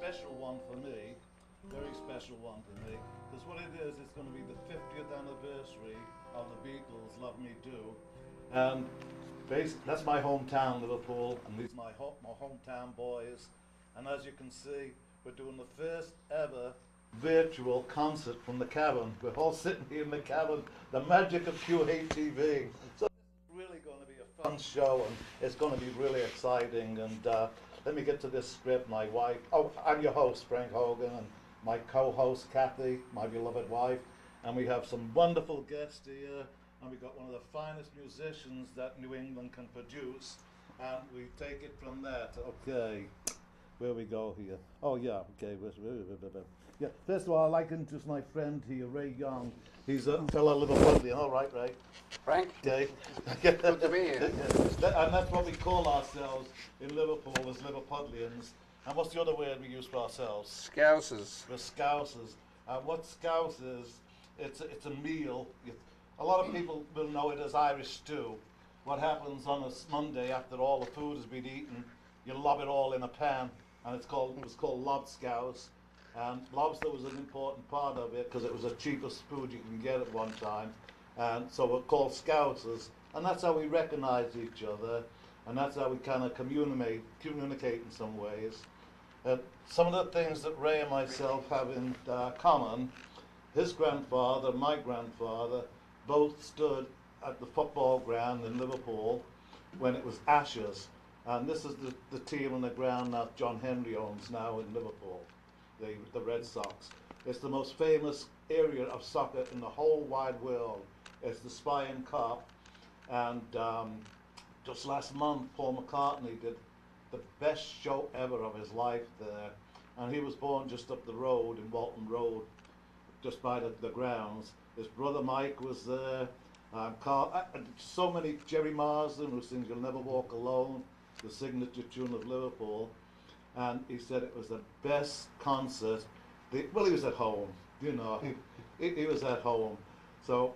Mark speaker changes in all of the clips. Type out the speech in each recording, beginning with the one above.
Speaker 1: special one for me, very special one to me, because what it is, it's going to be the 50th anniversary of the Beatles' Love Me Do. And that's my hometown, Liverpool, and these are my hometown boys. And as you can see, we're doing the first ever virtual concert from the Cavern. We're all sitting here in the Cavern, the magic of QHTV. So it's really going to be a fun show, and it's going to be really exciting. And let me get to this script. My wife, I'm your host, Frank Hogan, and my co-host, Kathy, my beloved wife. And we have some wonderful guests here, and we've got one of the finest musicians that New England can produce. And we take it from that. Okay, where we go here? Oh yeah, okay. Yeah. First of all, I'd like to introduce my friend here, Ray Young. He's a fellow Liverpoolian. All right, Ray.
Speaker 2: Frank,
Speaker 1: Okay.
Speaker 2: good to be here.
Speaker 1: And that's what we call ourselves in Liverpool as Liverpudlians. And what's the other word we use for ourselves?
Speaker 2: Scousers.
Speaker 1: We're Scousers. And what Scouse is, it's a meal. A lot of people will know it as Irish stew. What happens on a Monday after all the food has been eaten, you lob it all in a pan, and it was called lobscouse. And lobster was an important part of it because it was the cheapest food you can get at one time. And so we're called Scousers. And that's how we recognize each other. And that's how we kind of communicate in some ways. Some of the things that Ray and myself have in common, his grandfather, my grandfather, both stood at the football ground in Liverpool when it was Ashes. And this is the team on the ground that John Henry owns now in Liverpool, the Red Sox. It's the most famous area of soccer in the whole wide world. It's the Spion Cup. And just last month, Paul McCartney did the best show ever of his life there. And he was born just up the road in Walton Road, just by the grounds. His brother Mike was there. So many, Jerry Marsden, who sings You'll Never Walk Alone, the signature tune of Liverpool. And he said it was the best concert. Well, he was at home, you know. He was at home. So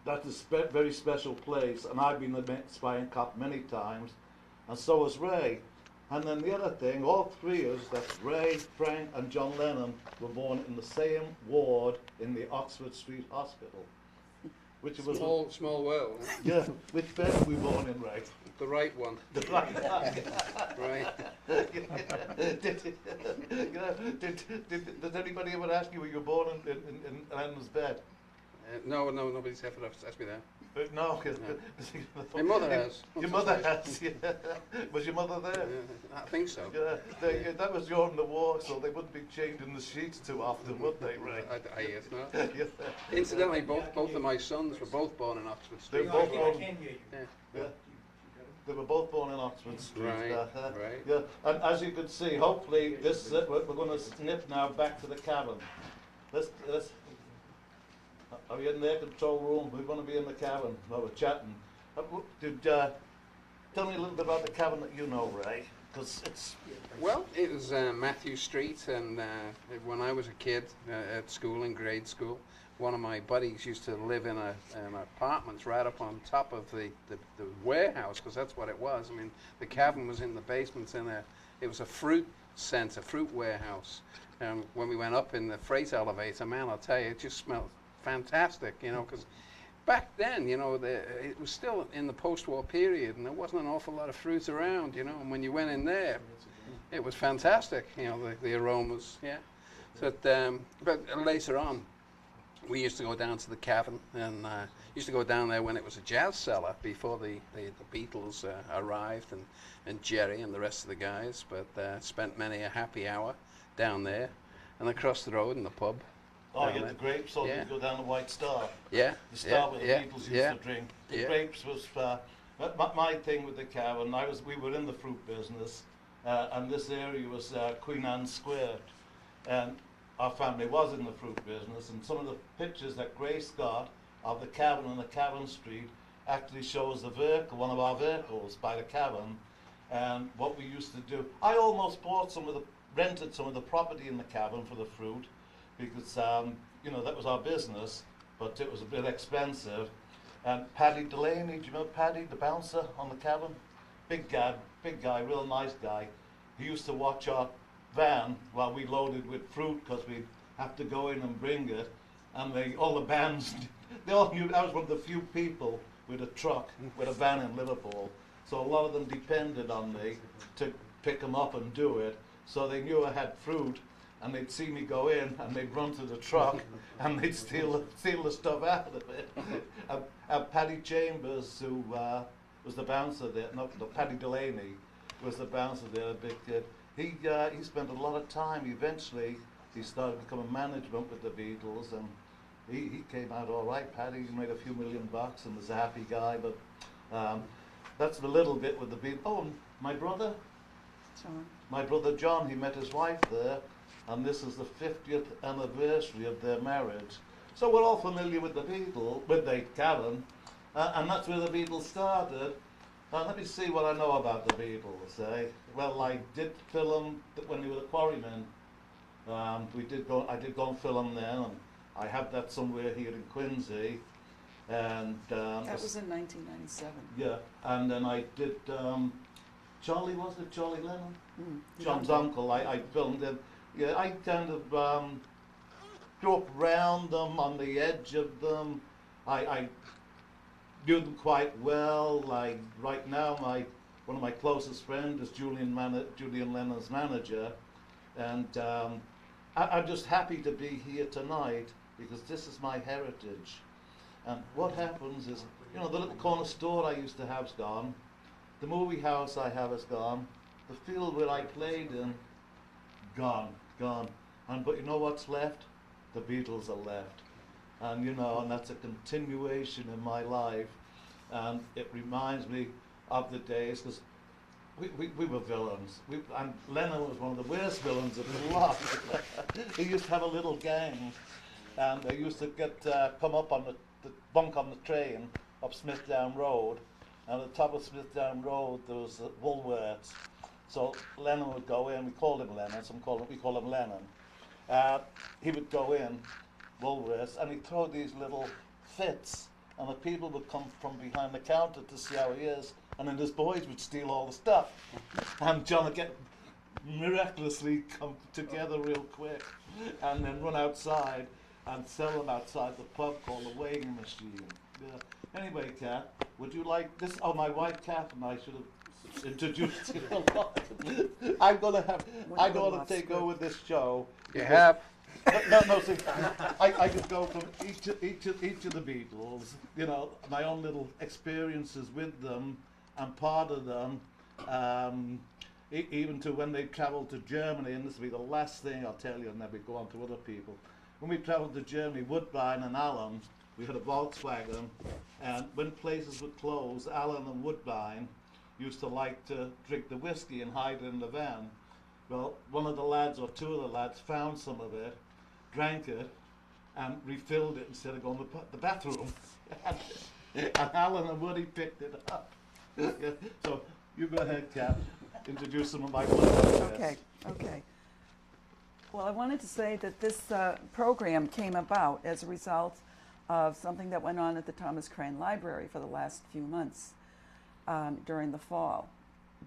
Speaker 1: that's a very special place. And I've been to the Spion Cup many times. And so has Ray. And then the other thing, all three of us, that's Ray, Frank, and John Lennon, were born in the same ward in the Oxford Street Hospital. Which was
Speaker 2: Small world. Huh?
Speaker 1: yeah, which bed were we born in, Ray?
Speaker 2: The right one.
Speaker 1: The right one.
Speaker 2: Right.
Speaker 1: Did anybody ever ask you where you were born in Lennon's bed?
Speaker 2: No, nobody's ever asked me that.
Speaker 1: No.
Speaker 2: My mother has.
Speaker 1: Your mother has, yeah. Was your mother there?
Speaker 2: I think so.
Speaker 1: Yeah, that was during the war, so they wouldn't be changing the sheets too often, would they, Ray?
Speaker 2: I guess not.
Speaker 1: Yeah.
Speaker 2: Incidentally, both of my sons were both born in Oxford
Speaker 1: They
Speaker 2: Street.
Speaker 1: were both born.
Speaker 2: Yeah.
Speaker 1: Yeah. They were both born in Oxford Street.
Speaker 2: Right.
Speaker 1: Yeah, and as you can see, hopefully this we're going to snip now back to the cabin. Let's. Are we in their control room? We're going to be in the cabin. No, we're chatting. Tell me a little bit about the cabin that you know, Ray, because it's.
Speaker 2: Well, it was Matthew Street, and when I was a kid at school, in grade school, one of my buddies used to live in an apartment right up on top of the warehouse, because that's what it was. I mean, the cabin was in the basement, it was a fruit center, fruit warehouse. And when we went up in the freight elevator, man, I'll tell you, it just smelled fantastic, you know, because back then, you know, it was still in the post-war period, and there wasn't an awful lot of fruit around, you know, and when you went in there, it was fantastic, you know, the aromas, yeah. So, but later on, we used to go down to the cabin, and used to go down there when it was a jazz cellar before the Beatles arrived, and Jerry and the rest of the guys, but spent many a happy hour down there, and across the road in the pub.
Speaker 1: Oh, you had the grapes, so you go down the White Star.
Speaker 2: Yeah.
Speaker 1: The Star where the Beatles used to drink. The grapes was my thing with the cabin. We were in the fruit business, and this area was Queen Anne Square, and our family was in the fruit business. And some of the pictures that Grace got of the cabin on the Cabin Street actually shows the vehicle, one of our vehicles, by the cabin, and what we used to do. I almost rented some of the property in the cabin for the fruit, because you know, that was our business, but it was a bit expensive. And Paddy Delaney, do you know Paddy, the bouncer on the cabin? Big guy, real nice guy. He used to watch our van while we loaded with fruit because we'd have to go in and bring it. And all the bands, they all knew I was one of the few people with a truck, with a van in Liverpool. So a lot of them depended on me to pick them up and do it. So they knew I had fruit, and they'd see me go in, and they'd run to the truck, and they'd steal the stuff out of it. Paddy Chambers, who was the bouncer there, no, Paddy Delaney was the bouncer there, a big kid. He spent a lot of time. Eventually, he started becoming management with the Beatles, and he came out all right. Paddy made a few $1 million and was a happy guy, but that's a little bit with the Beatles. Oh, and my brother John, he met his wife there, and this is the 50th anniversary of their marriage. So we're all familiar with the Beatles, with the Karen, and that's where the Beatles started. Let me see what I know about the Beatles. Well, I did film when they were the Quarrymen. I did go and film then, and I have that somewhere here in Quincy. And
Speaker 3: That was in 1997.
Speaker 1: yeah, and then I did Charlie Lennon?
Speaker 3: Mm,
Speaker 1: John's
Speaker 3: yeah.
Speaker 1: uncle. I filmed him. Yeah, I kind of grew up around them, on the edge of them. I knew them quite well. Like right now, one of my closest friends is Julian Lennon's manager, and I'm just happy to be here tonight because this is my heritage. And what happens is, the little corner store I used to have's gone. The movie house I have is gone. The field where I played in, gone. But you know what's left? The Beatles are left. And that's a continuation in my life. And it reminds me of the days, because we were villains. And Lennon was one of the worst villains of the lot. He used to have a little gang, and they used to come up on the bunk on the train up Smithdown Road, and at the top of Smithdown Road there was Woolworths. So Lennon would go in. We called him Lennon. We call him Lennon. He would go in Woolworths, and he'd throw these little fits, and the people would come from behind the counter to see how he is, and then his boys would steal all the stuff, and John would get miraculously come together real quick, and then run outside and sell them outside the pub called the Weighing Machine. Yeah. Anyway, Kat, would you like this? Oh, my wife Kat and I should have introduced you a lot. I'm gonna take over this show.
Speaker 2: You have.
Speaker 1: No, see, I could go from each of the Beatles, my own little experiences with them, and part of them, even to when they travelled to Germany, and this will be the last thing I'll tell you, and then we go on to other people. When we travelled to Germany, Woodbine and Alan, we had a Volkswagen, and when places would close, Alan and Woodbine used to like to drink the whiskey and hide it in the van. Well, one of the lads, or two of the lads, found some of it, drank it, and refilled it instead of going to the bathroom. And Alan and Woody picked it up. So you go ahead, Kat. Introduce some of my players.
Speaker 3: Okay. Well, I wanted to say that this program came about as a result of something that went on at the Thomas Crane Library for the last few months during the fall.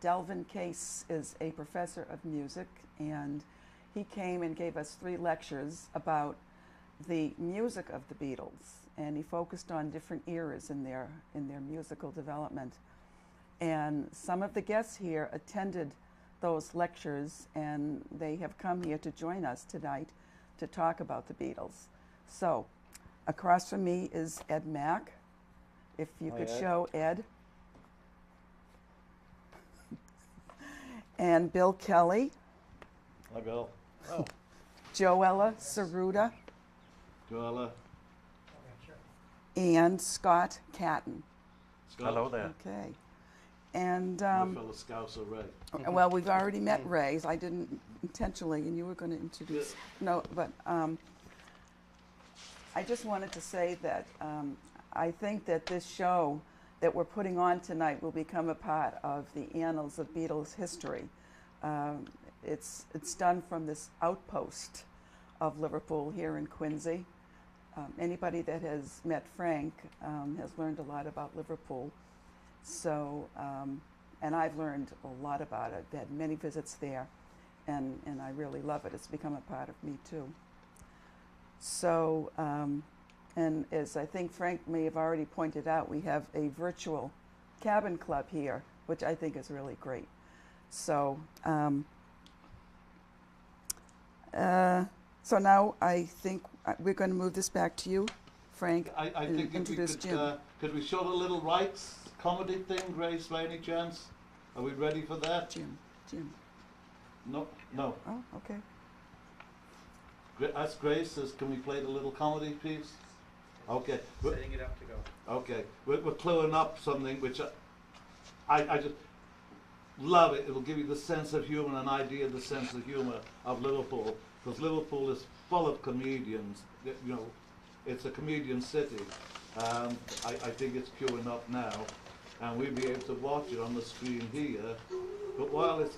Speaker 3: Delvin Case is a professor of music, and he came and gave us 3 lectures about the music of the Beatles, and he focused on different eras in their musical development. And some of the guests here attended those lectures, and they have come here to join us tonight to talk about the Beatles. So, across from me is Ed Mack. If you could
Speaker 1: Ed.
Speaker 3: show Ed. And Bill Kelly,
Speaker 1: Hi, Bill. Oh,
Speaker 3: Joella Cerruta,
Speaker 1: Joella.
Speaker 3: and Scott Catton.
Speaker 1: Scott.
Speaker 4: Hello there.
Speaker 3: Okay. And,
Speaker 1: My fellow Scouser Ray.
Speaker 3: well, we've already met Ray. I didn't intentionally, and you were going to introduce. No, but I just wanted to say that I think that this show that we're putting on tonight will become a part of the annals of Beatles history. It's done from this outpost of Liverpool here in Quincy. Anybody that has met Frank has learned a lot about Liverpool. So, and I've learned a lot about it. I've had many visits there. and I really love it. It's become a part of me too. So, and as I think Frank may have already pointed out, we have a virtual cabin club here, which I think is really great. So, so now I think we're going to move this back to you, Frank.
Speaker 1: I
Speaker 3: and
Speaker 1: think if we
Speaker 3: introduce Jim.
Speaker 1: could we show the little rights comedy thing, Grace, by any chance? Are we ready for that?
Speaker 3: Jim.
Speaker 1: No, no.
Speaker 3: Oh, okay.
Speaker 1: Ask Grace, says, can we play the little comedy piece? Okay.
Speaker 2: Setting it up to go.
Speaker 1: Okay. We're cluing up something which I just love it. It'll give you the sense of humour, an idea of the sense of humour of Liverpool, because Liverpool is full of comedians. You know, it's a comedian city. I think it's queuing up now, and we'll be able to watch it on the screen here. But while it's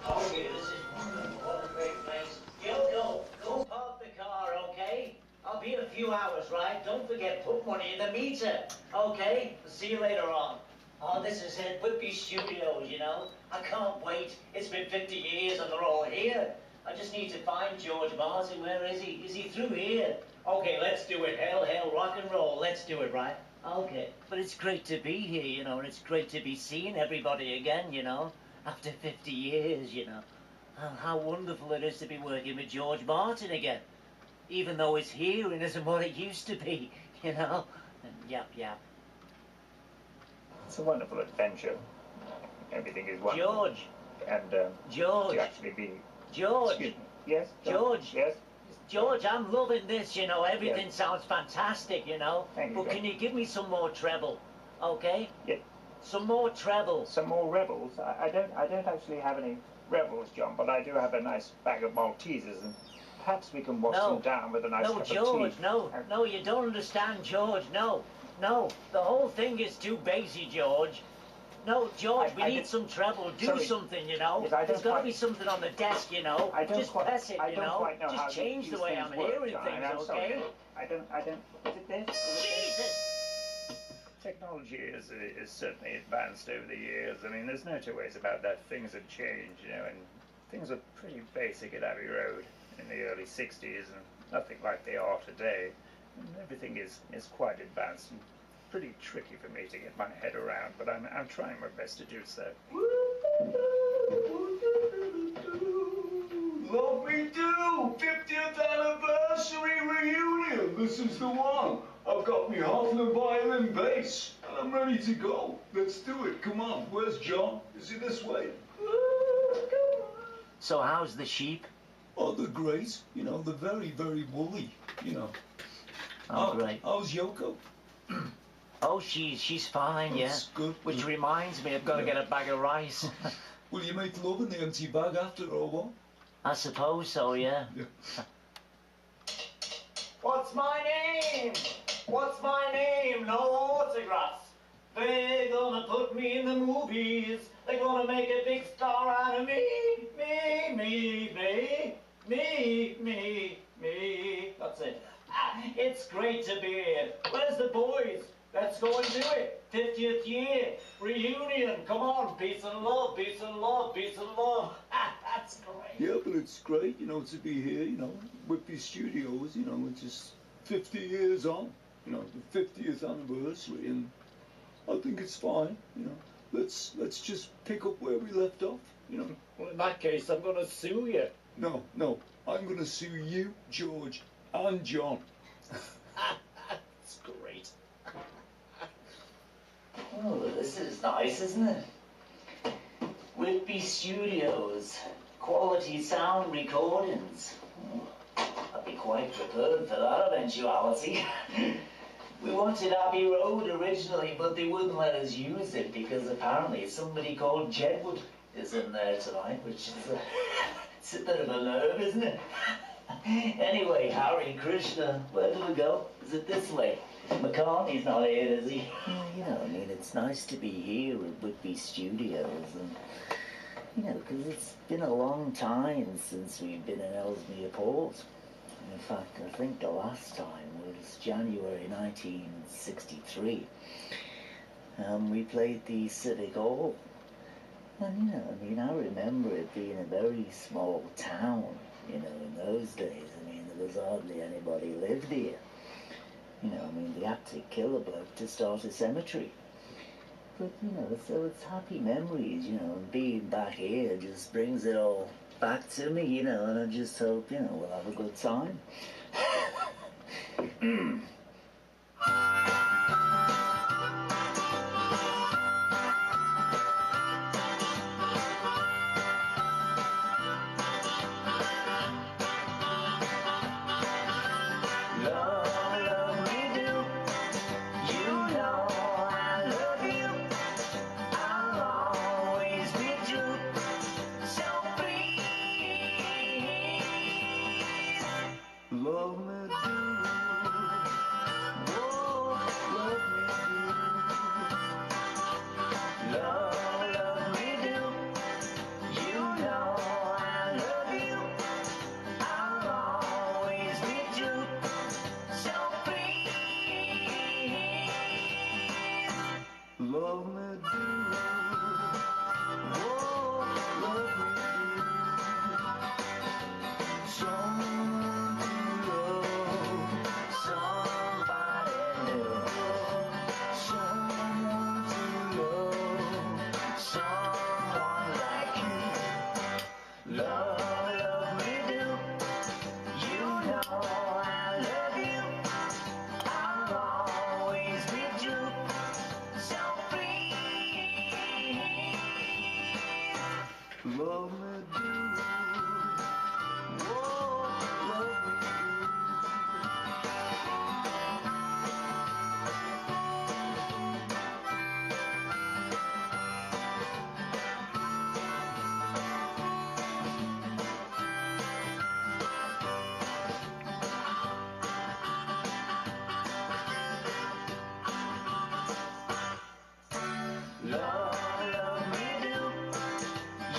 Speaker 4: Okay, this is wonderful. What a great place. Go park the car, okay? I'll be in a few hours, right? Don't forget, put money in the meter, okay? See you later on. Oh, this is it, Whitby Studios, you know? I can't wait. It's been 50 years and they're all here. I just need to find George Martin. Where is he? Is he through here? Okay, let's do it. Hail, hail, rock and roll. Let's do it, right? Okay. But it's great to be here, you know, and it's great to be seeing everybody again, you know? After 50 years, you know. And how wonderful it is to be working with George Martin again. Even though it's here and isn't what it used to be, you know? And yap, yap.
Speaker 5: It's a wonderful adventure. Everything is wonderful.
Speaker 4: George.
Speaker 5: And
Speaker 4: George.
Speaker 5: to actually be.
Speaker 4: George.
Speaker 5: Excuse me. Yes. John?
Speaker 4: George.
Speaker 5: Yes.
Speaker 4: George, I'm loving this, you know. Everything
Speaker 5: Yes.
Speaker 4: sounds fantastic, you know.
Speaker 5: Thank you,
Speaker 4: But
Speaker 5: John.
Speaker 4: can you give me some more treble, okay?
Speaker 5: Yeah.
Speaker 4: Some more treble.
Speaker 5: Some more rebels. I don't actually have any rebels, John, but I do have a nice bag of Maltesers, and perhaps we can wash
Speaker 4: No.
Speaker 5: them down with a nice
Speaker 4: No,
Speaker 5: cup
Speaker 4: George,
Speaker 5: of tea.
Speaker 4: no, you don't understand, George, no. The whole thing is too bassy, George. No, George, we
Speaker 5: I
Speaker 4: need
Speaker 5: did-
Speaker 4: some treble. Do
Speaker 5: Sorry.
Speaker 4: something, you know.
Speaker 5: Yes, I don't
Speaker 4: There's got to
Speaker 5: quite-
Speaker 4: be something on the desk, you know.
Speaker 5: I don't
Speaker 4: Just
Speaker 5: quite,
Speaker 4: press it,
Speaker 5: I
Speaker 4: you
Speaker 5: don't
Speaker 4: know.
Speaker 5: quite know how
Speaker 4: Just change
Speaker 5: these
Speaker 4: the way
Speaker 5: things
Speaker 4: I'm
Speaker 5: work,
Speaker 4: hearing
Speaker 5: John,
Speaker 4: things,
Speaker 5: and I'm sorry.
Speaker 4: okay?
Speaker 5: I don't. Is it this? Is it this?
Speaker 4: Jesus!
Speaker 5: Technology is certainly advanced over the years. I mean, there's no two ways about that. Things have changed, you know, and things were pretty basic at Abbey Road in the early 60s, and nothing like they are today. And everything is quite advanced and pretty tricky for me to get my head around, but I'm trying my best to do so.
Speaker 6: What we do? 50th anniversary reunion. This is the one. I've got me Hofner violin bass, and I'm ready to go. Let's do it. Come on. Where's John? Is he this way?
Speaker 4: So how's the sheep?
Speaker 6: Oh, they're great. You know, they're very, very woolly. You know.
Speaker 4: Oh, great.
Speaker 6: How's Yoko?
Speaker 4: Oh, she's fine, yeah.
Speaker 6: That's good.
Speaker 4: Which reminds me, I've got to get a bag of rice.
Speaker 6: Will you make love in the empty bag after all, what?
Speaker 4: I suppose so, yeah.
Speaker 6: Yeah.
Speaker 4: What's my name? What's my name? No autographs. They're gonna put me in the movies. They're gonna make a big star out of me. Me. That's it. It's great to be here. Where's the boys? Let's go and do it. 50th year. Reunion. Come on. Peace and love. Peace and love. Peace and love. That's great.
Speaker 6: Yeah, but it's great, you know, to be here, you know, Whitby Studios, you know, it's just 50 years on, you know, the 50th anniversary, and I think it's fine, you know. Let's just pick up where we left off, you know.
Speaker 4: Well, in that case, I'm gonna sue you.
Speaker 6: No, I'm gonna sue you, George, and John.
Speaker 4: That's great. Oh, this is nice, isn't it? Whitby Studios, quality sound recordings. I'd be quite prepared for that eventuality. We wanted Abbey Road originally, but they wouldn't let us use it because apparently somebody called Jedwood is in there tonight, which is it's a bit of a nerve, isn't it? Anyway, Hare Krishna, where do we go? Is it this way? McCartney's not here, is he? You know, I mean, it's nice to be here at Whitby Studios, and, you know, because it's been a long time since we've been in Ellesmere Port. In fact, I think the last time was January 1963. We played the Civic Hall. And, I mean, I remember it being a very small town, in those days. I mean, there was hardly anybody lived here. I mean, they had to kill a bloke to start a cemetery. But, so it's happy memories, and being back here just brings it all back to me, and I just hope, we'll have a good time.
Speaker 6: Love me do, whoa, love me do. Love me do. You know I love you. I'll always be true. So please, love me do. Whoa, love me do. Someone to love, somebody new. Someone to love, someone like you. Love me do. You know I love you. I'll always be true. So please, love me do. Whoa, love me do. Love me do.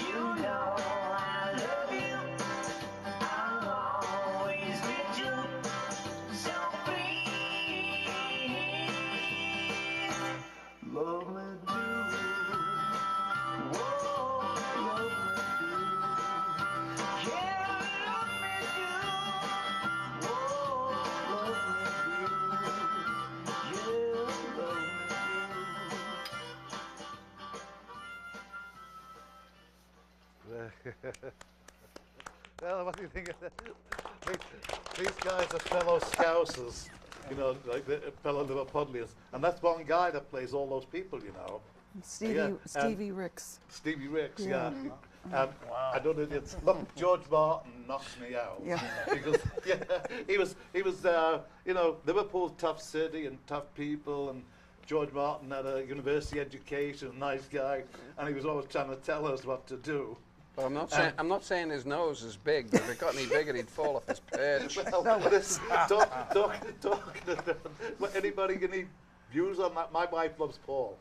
Speaker 6: You know I love you. I'll always be true. So please, love me do. Whoa, love me do. Yeah, love me do. Whoa, love me do. Yeah, love me do.
Speaker 1: Well, what do you think of that? These guys are fellow Scousers, like the fellow Liverpudlians. And that's one guy that plays all those people,
Speaker 3: Stevie Ricks.
Speaker 1: Stevie Ricks,
Speaker 3: Yeah.
Speaker 1: yeah. I don't know, look, George Martin knocks me out.
Speaker 3: Yeah.
Speaker 1: Because, he was Liverpool's tough city and tough people, and George Martin had a university education, nice guy, and he was always trying to tell us what to do.
Speaker 2: Well, I'm not saying his nose is big, but if it got any bigger, he'd fall off his perch.
Speaker 1: Well, listen, anybody got any views on that? My wife loves Paul.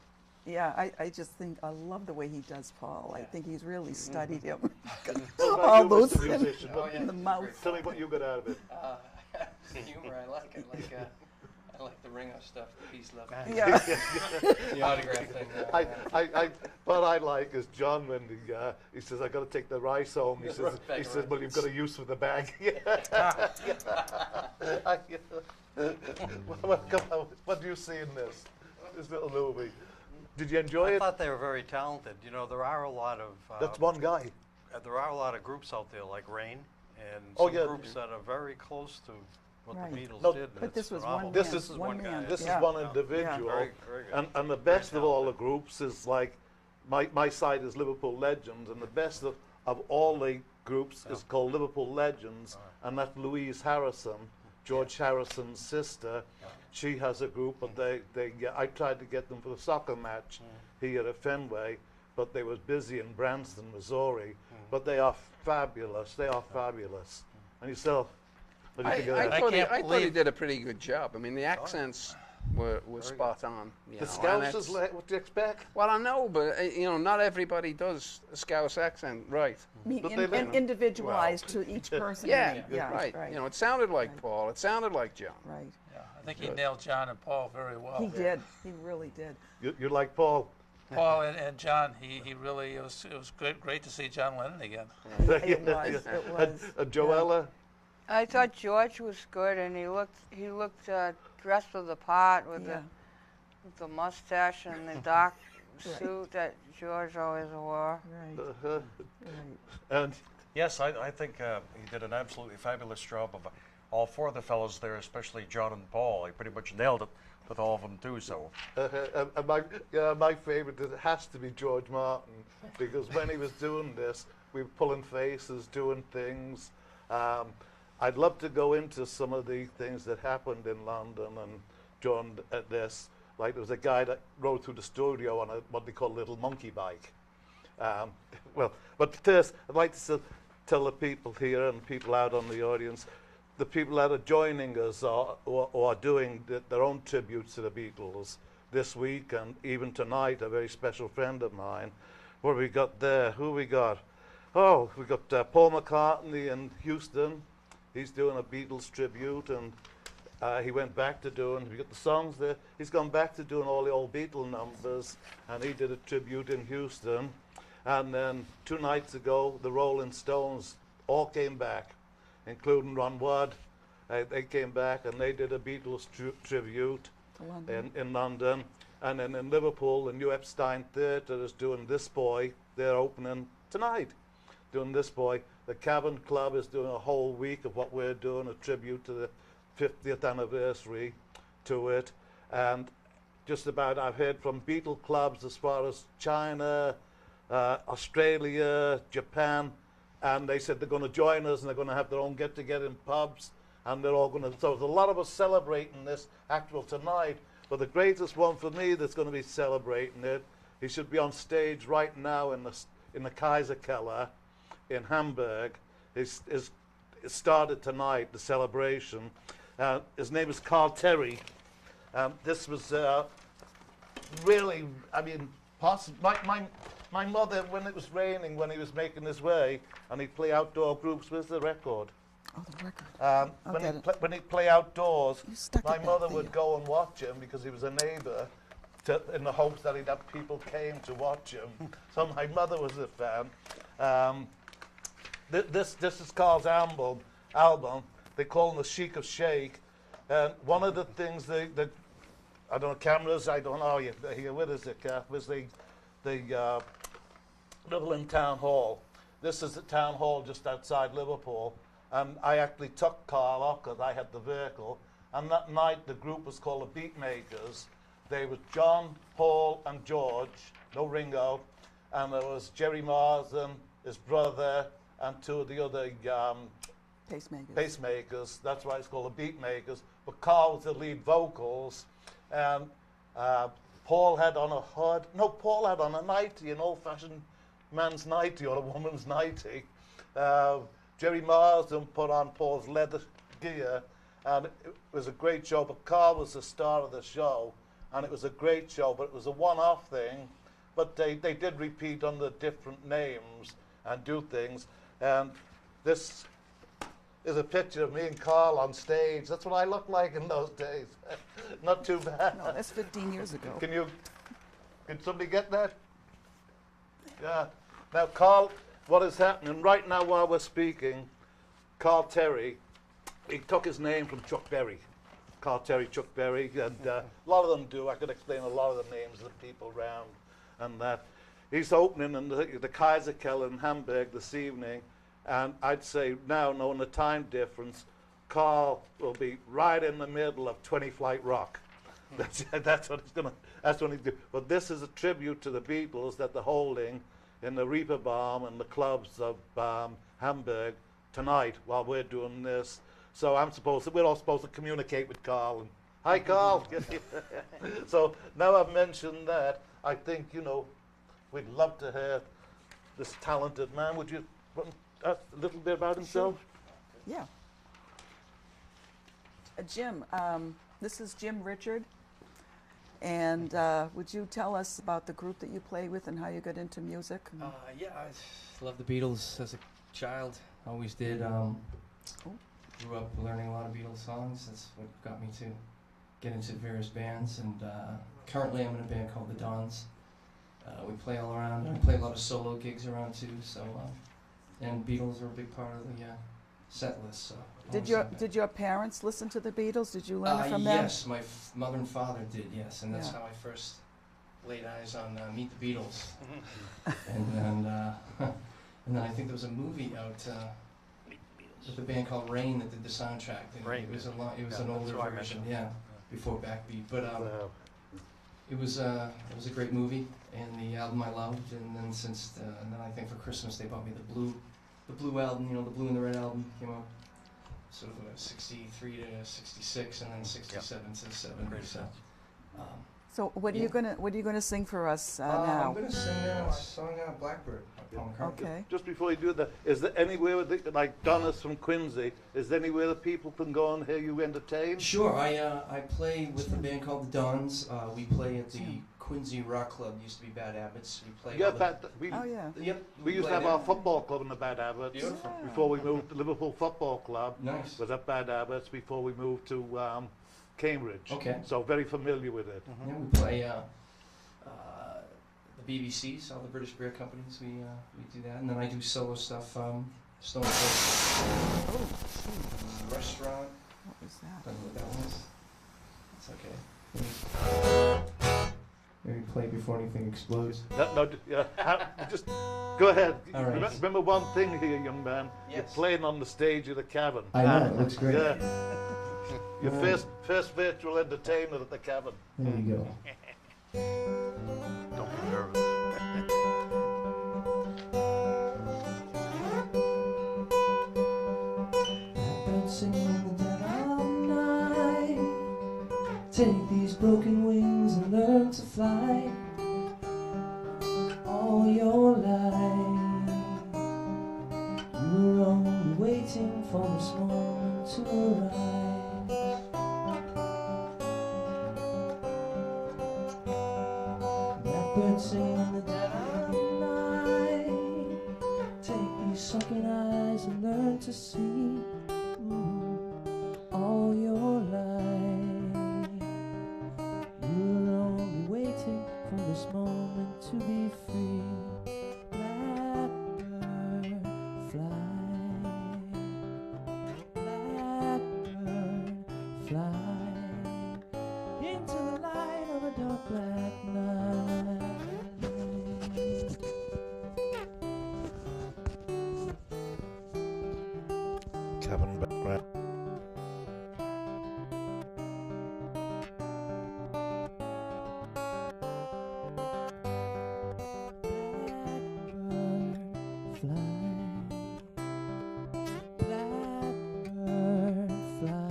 Speaker 3: Yeah, I just think, I love the way he does Paul. I think he's really studied him.
Speaker 1: What about
Speaker 3: All
Speaker 1: you,
Speaker 3: those
Speaker 1: Mr. Musician?
Speaker 3: in the mouth.
Speaker 1: Tell me what you got out of it.
Speaker 7: Humor, I like it. I like the Ringo stuff, the peace, love,
Speaker 3: Yeah.
Speaker 7: the autograph thing.
Speaker 1: What I like is John when he says, "I got to take the rice home." He says,
Speaker 7: Bag of rice.
Speaker 1: "Well, you've got a use for the bag." Well, come on, what do you see in this little movie? Did you enjoy
Speaker 8: I
Speaker 1: it?
Speaker 8: thought they were very talented. There are a lot of
Speaker 1: That's one guy.
Speaker 8: there are a lot of groups out there like Rain and
Speaker 1: Oh,
Speaker 8: some
Speaker 1: yeah.
Speaker 8: groups that are very close to what
Speaker 3: Right.
Speaker 8: the Beatles
Speaker 1: No,
Speaker 8: did. and
Speaker 3: But
Speaker 8: it's
Speaker 3: this was
Speaker 8: phenomenal.
Speaker 3: one
Speaker 1: This
Speaker 3: man.
Speaker 1: is
Speaker 8: one guy.
Speaker 1: This
Speaker 3: Yeah.
Speaker 1: is one
Speaker 8: Yeah.
Speaker 1: individual,
Speaker 8: Very, very good.
Speaker 1: and the best
Speaker 8: Very
Speaker 1: of all the
Speaker 8: talented.
Speaker 1: groups is like my side is Liverpool Legends, and the best of all the groups is called Liverpool Legends, and that's Louise Harrison, George Harrison's sister. She has a group, but I tried to get them for the soccer match here at Fenway, but they was busy in Branson, Missouri. But they are fabulous. They are fabulous. And yourself, what do you think of that?
Speaker 2: I thought
Speaker 8: can't
Speaker 2: he
Speaker 8: believe-
Speaker 2: did a pretty good job. I mean, the accents were spot on.
Speaker 1: The
Speaker 2: and
Speaker 1: Scousers,
Speaker 2: it's-
Speaker 1: what do you expect?
Speaker 2: Well, I know, but not everybody does a Scouse accent right.
Speaker 3: I mean,
Speaker 1: But they-
Speaker 3: individualized to each person.
Speaker 2: Yeah,
Speaker 3: yeah,
Speaker 2: right.
Speaker 3: right.
Speaker 2: It sounded like Paul. It sounded like John.
Speaker 3: Right.
Speaker 8: Yeah,
Speaker 9: I think he nailed John and Paul very well.
Speaker 3: He did. He really did.
Speaker 1: You're like Paul.
Speaker 9: Paul and John, he really, it was great to see John Lennon again.
Speaker 3: It was. It was.
Speaker 1: Joella?
Speaker 10: I thought George was good, and he looked dressed for the part with
Speaker 3: Yeah.
Speaker 10: the mustache and the dark
Speaker 3: Right.
Speaker 10: suit that George always wore.
Speaker 3: Right.
Speaker 1: Uh-huh.
Speaker 3: Right.
Speaker 1: And
Speaker 8: Yes, I think he did an absolutely fabulous job of all four of the fellows there, especially John and Paul. He pretty much nailed it with all of them too. So
Speaker 1: my favourite has to be George Martin, because when he was doing this, we were pulling faces, doing things. I'd love to go into some of the things that happened in London and during this. Like there was a guy that rode through the studio on what they call a little monkey bike. But first, I'd like to tell the people here and people out on the audience, the people that are joining us or are doing their own tributes to the Beatles this week and even tonight, a very special friend of mine. What have we got there? Who we got? Oh, we got Paul McCartney in Houston. He's doing a Beatles tribute, and he went back to doing, we got the songs there. He's gone back to doing all the old Beatle numbers, and he did a tribute in Houston. And then 2 nights ago, the Rolling Stones all came back, including Ron Wood. They came back and they did a Beatles tribute in London. And then in Liverpool, the New Epstein Theatre is doing This Boy. They're opening tonight, doing This Boy. The Cavern Club is doing a whole week of what we're doing, a tribute to the 50th anniversary to it. And just about, I've heard from Beatle clubs as far as China, Australia, Japan, and they said they're going to join us and they're going to have their own get-together in pubs, and they're all going to, so there's a lot of us celebrating this actual tonight, but the greatest one for me that's going to be celebrating it, he should be on stage right now in the Kaiserkeller in Hamburg. It started tonight, the celebration. His name is Carl Terry. This was really, I mean, my mother, when it was raining, when he was making his way, and he'd play outdoor groups, where's the record?
Speaker 3: Oh, the record.
Speaker 1: When he'd play outdoors,
Speaker 3: You stuck
Speaker 1: my
Speaker 3: it back
Speaker 1: mother
Speaker 3: there.
Speaker 1: would go and watch him because he was a neighbour, in the hopes that he'd have people came to watch him. So my mother was a fan. This is Carl's album. They call him the Sheik of Sheikh. And one of the things I don't know, cameras, I don't know, here, where is it, was the Dublin Town Hall. This is the town hall just outside Liverpool. And I actually took Carl up because I had the vehicle. And that night the group was called the Beatmakers. They were John, Paul and George, no Ringo. And there was Jerry Marsden, his brother, and 2 of the other pacemakers. That's why it's called the Beatmakers. But Carl was the lead vocals. And Paul had on a hood. No, Paul had on a nightie, an old-fashioned man's nightie or a woman's nightie. Jerry Marsden put on Paul's leather gear, and it was a great show. But Carl was the star of the show, and it was a great show. But it was a one-off thing. But they did repeat under different names and do things. And this is a picture of me and Carl on stage. That's what I looked like in those days. Not too bad.
Speaker 3: No, that's 15 years ago.
Speaker 1: Can somebody get that? Yeah. Now, Carl, what is happening right now while we're speaking, Carl Terry, he took his name from Chuck Berry. Carl Terry, Chuck Berry, and a lot of them do. I could explain a lot of the names of the people around and that. He's opening in the Kaiserkeller in Hamburg this evening, and I'd say now, knowing the time difference, Carl will be right in the middle of 20 Flight Rock. That's what he's do. But this is a tribute to the Beatles that they're holding in the Reeperbahn and the clubs of Hamburg tonight while we're doing this. So we're all supposed to communicate with Carl. And, hi, Carl. So now I've mentioned that, I think, we'd love to hear this talented man. Would you want to ask a little bit about himself?
Speaker 3: Sure. Yeah. Jim, this is Jim Richard. And would you tell us about the group that you play with and how you got into music?
Speaker 7: Yeah, I loved the Beatles as a child. Always did. Grew up learning a lot of Beatles songs. That's what got me to get into various bands, and currently I'm in a band called the Dons. We play all around. I play a lot of solo gigs around too. So, and Beatles are a big part of the set list. So.
Speaker 3: Did your parents listen to the Beatles? Did you learn it from them?
Speaker 7: Yes, my mother and father did. Yes, and that's
Speaker 3: Yeah.
Speaker 7: how I first laid eyes on Meet the Beatles. and then I think there was a movie out with a band called Rain that did the soundtrack. And
Speaker 8: Rain.
Speaker 7: It was an
Speaker 8: that's
Speaker 7: older
Speaker 8: what I
Speaker 7: version.
Speaker 8: mentioned.
Speaker 7: Yeah, before Backbeat. But it was a great movie, and the album I loved. And then and then I think for Christmas they bought me the blue album. You know, the Blue and the Red album came out. Sort of 63 to 66, and then 67 to 70.
Speaker 3: So what are you gonna sing for us
Speaker 7: I'm
Speaker 3: now?
Speaker 7: going to sing now a song Blackbird by Paul McCartney.
Speaker 3: Okay.
Speaker 1: Just before you do that, is there anywhere like Donna's from Quincy? Is there anywhere that people can go and hear you entertain?
Speaker 7: Sure, I play with a band called the Dons. We play at the Quincy Rock Club. Used to be Bad Habits. We play.
Speaker 1: Yeah,
Speaker 3: Oh yeah.
Speaker 7: Yep.
Speaker 1: we used to
Speaker 7: play
Speaker 1: have
Speaker 7: there.
Speaker 1: our football club in the Bad Habits.
Speaker 7: Beautiful.
Speaker 1: Before we moved to Liverpool Football Club.
Speaker 7: Nice.
Speaker 1: Was at Bad Habits before we moved to Cambridge.
Speaker 7: Okay.
Speaker 1: So very familiar with it.
Speaker 7: Yeah, we play the BBCs, all the British beer companies. We do that, and then I do solo stuff. Stone Cold Restaurant.
Speaker 3: What was that?
Speaker 7: Don't know what that was. It's okay. Maybe play before anything explodes.
Speaker 1: No, just go ahead.
Speaker 7: All right.
Speaker 1: Remember one thing here, young man.
Speaker 7: Yes.
Speaker 1: You're playing on the stage of the Cavern.
Speaker 7: I know, it looks great.
Speaker 1: Yeah. Your
Speaker 7: Yeah.
Speaker 1: first virtual entertainment at the Cavern.
Speaker 7: There you go.
Speaker 8: Don't be nervous.
Speaker 7: Been singing in the dead of night. Take these broken wings and learn to fly. All your life, you were only waiting for this moment to arise. Blackbird singing in the dead of night. Take these sunken eyes and learn to see. All your life, you're only waiting for this moment to be free. Blackbird, fly. Blackbird, fly into the light of a dark black night.
Speaker 1: Cavern background.
Speaker 7: Blackbird, fly. Blackbird, fly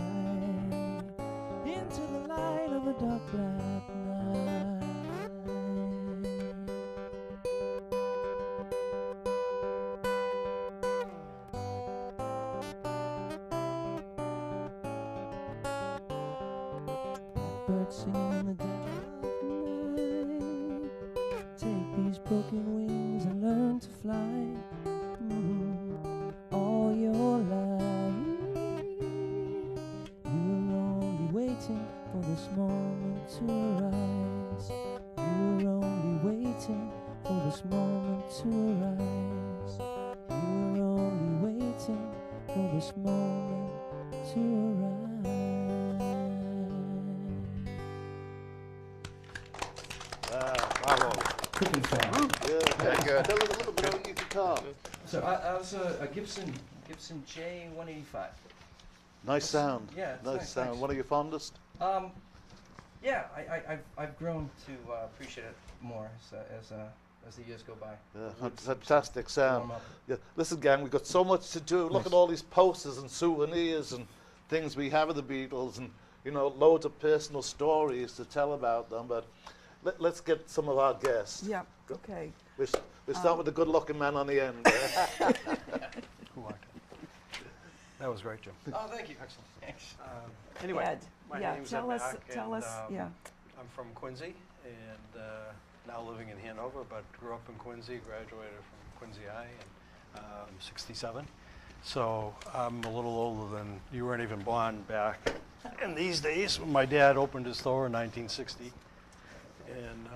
Speaker 7: into the light of a dark black night. Blackbird singing in the dead of night. Take these broken wings and learn to fly. All your life, you're only waiting for this moment to arise. You're only waiting for this moment to arise. You're only waiting for this moment to arise.
Speaker 1: Bravo.
Speaker 7: Quick and fast.
Speaker 1: Yeah.
Speaker 2: Very good.
Speaker 1: Tell us a little bit about your guitar.
Speaker 7: So I was a Gibson J185.
Speaker 1: Nice sound.
Speaker 7: Yeah, it's
Speaker 1: nice
Speaker 7: nice,
Speaker 1: sound.
Speaker 7: thanks.
Speaker 1: One of your fondest?
Speaker 7: Yeah, I've grown to appreciate it more as the years go by.
Speaker 1: Yeah, fantastic sound.
Speaker 7: Warm up.
Speaker 1: Yeah. Listen, gang, we've got so much to do. Look
Speaker 7: Nice.
Speaker 1: at all these posters and souvenirs and things we have of the Beatles, and loads of personal stories to tell about them. But let's get some of our guests.
Speaker 3: Yeah. Okay.
Speaker 1: We'll start with the good-looking man on the end.
Speaker 8: Who aren't? That was great, Jim.
Speaker 7: Oh, thank you. Excellent. Thanks.
Speaker 8: Anyway,
Speaker 3: Ed,
Speaker 8: my
Speaker 3: yeah.
Speaker 8: name's
Speaker 3: Tell
Speaker 8: Ed
Speaker 3: us.
Speaker 8: Mack,
Speaker 3: Tell
Speaker 8: and,
Speaker 3: us. Yeah.
Speaker 8: I'm from Quincy, and now living in Hanover, but grew up in Quincy, graduated from Quincy High in '67. So I'm a little older than, you weren't even born back in these days, my dad opened his store in 1960, and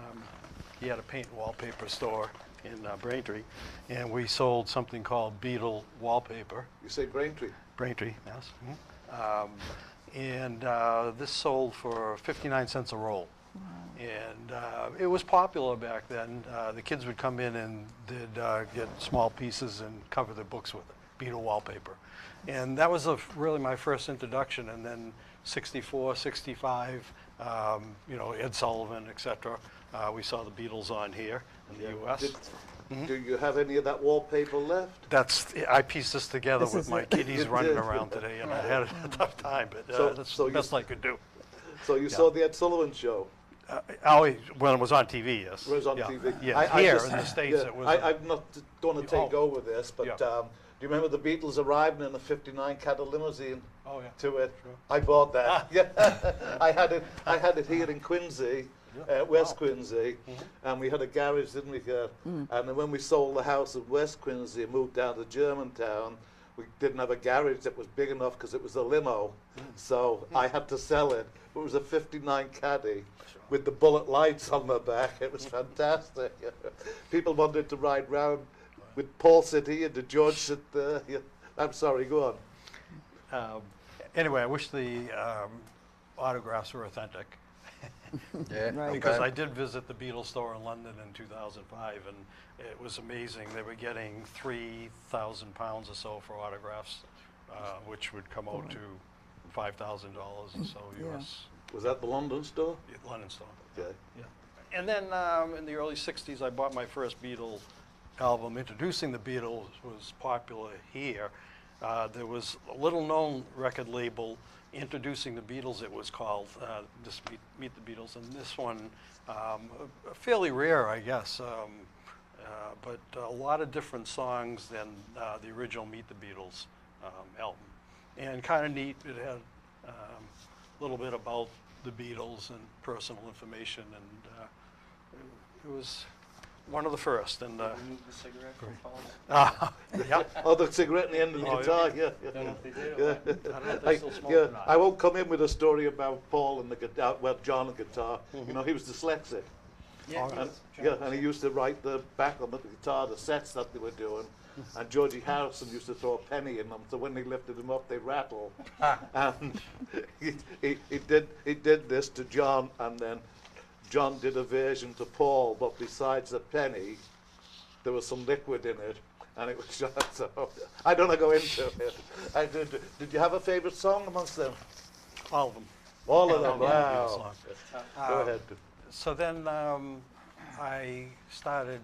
Speaker 8: he had a paint and wallpaper store in Braintree, and we sold something called Beetle wallpaper.
Speaker 1: You say Braintree?
Speaker 8: Braintree, yes. And this sold for 59 cents a roll. And it was popular back then. The kids would come in and they'd get small pieces and cover their books with it, Beetle wallpaper. And that was really my first introduction. And then 64, 65, Ed Sullivan, etc. We saw the Beatles on here in the U.S.
Speaker 1: Do you have any of that wallpaper left?
Speaker 8: I pieced this together
Speaker 3: This
Speaker 8: with
Speaker 3: is
Speaker 8: my
Speaker 3: it.
Speaker 8: kiddies
Speaker 1: You
Speaker 8: running
Speaker 1: did.
Speaker 8: around today, and I had a tough time, but
Speaker 1: So-
Speaker 8: that's
Speaker 1: so
Speaker 8: the
Speaker 1: you-
Speaker 8: best I could do.
Speaker 1: So you saw the Ed Sullivan Show?
Speaker 8: When it was on TV, yes.
Speaker 1: It was on
Speaker 8: Yeah.
Speaker 1: TV.
Speaker 8: Yeah,
Speaker 1: I
Speaker 8: here
Speaker 1: just-
Speaker 8: in the States
Speaker 1: yeah,
Speaker 8: it was.
Speaker 1: I'm not going to take
Speaker 8: Oh.
Speaker 1: over this, but
Speaker 8: Yeah.
Speaker 1: do you remember the Beatles arriving in a '59 Cattle limousine
Speaker 8: Oh, yeah.
Speaker 1: to it?
Speaker 8: Sure.
Speaker 1: I bought that. Yeah, I had it here in Quincy, West Quincy, and we had a garage, didn't we? And then when we sold the house in West Quincy and moved down to Germantown, we didn't have a garage that was big enough because it was a limo, so I had to sell it. It was a '59 Caddy with the bullet lights on the back. It was fantastic. People wanted to ride round with Paul sit here, the George sit there. Yeah. I'm sorry, go on.
Speaker 8: Anyway, I wish the autographs were authentic.
Speaker 2: Yeah,
Speaker 3: Right.
Speaker 8: Because
Speaker 2: okay.
Speaker 8: I did visit the Beatles store in London in 2005, and it was amazing. They were getting 3,000 pounds or so for autographs, which would come out to $5,000 or so
Speaker 3: Yeah.
Speaker 8: US.
Speaker 1: Was that the London store?
Speaker 8: London store.
Speaker 1: Okay.
Speaker 8: Yeah. And then in the early 60s, I bought my first Beatles album. Introducing the Beatles was popular here. There was a little-known record label introducing the Beatles. It was called just Meet the Beatles, and this one fairly rare, I guess, but a lot of different songs than the original Meet the Beatles album, and kind of neat. It had a little bit about the Beatles and personal information, and it was one of the first. And
Speaker 7: Remove the cigarette from Paul's.
Speaker 8: yeah.
Speaker 1: Oh, the cigarette in the end of the
Speaker 8: Oh,
Speaker 1: guitar, yeah.
Speaker 7: Don't know if they did or
Speaker 1: Yeah.
Speaker 7: what.
Speaker 8: I don't know if they still smoke or not.
Speaker 1: I won't come in with a story about Paul and the guitar, well, John and guitar. You know, he was dyslexic.
Speaker 7: Yeah,
Speaker 1: And, and he used to write the back on the guitar, the sets that they were doing. And Georgie Harrison used to throw a penny in them, so when they lifted them up, they rattle. And he did this to John, and then John did a version to Paul, but besides the penny, there was some liquid in it, and it was just so. I don't want to go into it. Did you have a favorite song amongst them?
Speaker 8: All of them.
Speaker 1: All of them.
Speaker 8: Yeah,
Speaker 1: Wow.
Speaker 8: Beatles
Speaker 1: Go
Speaker 8: song.
Speaker 1: ahead.
Speaker 8: So then I started,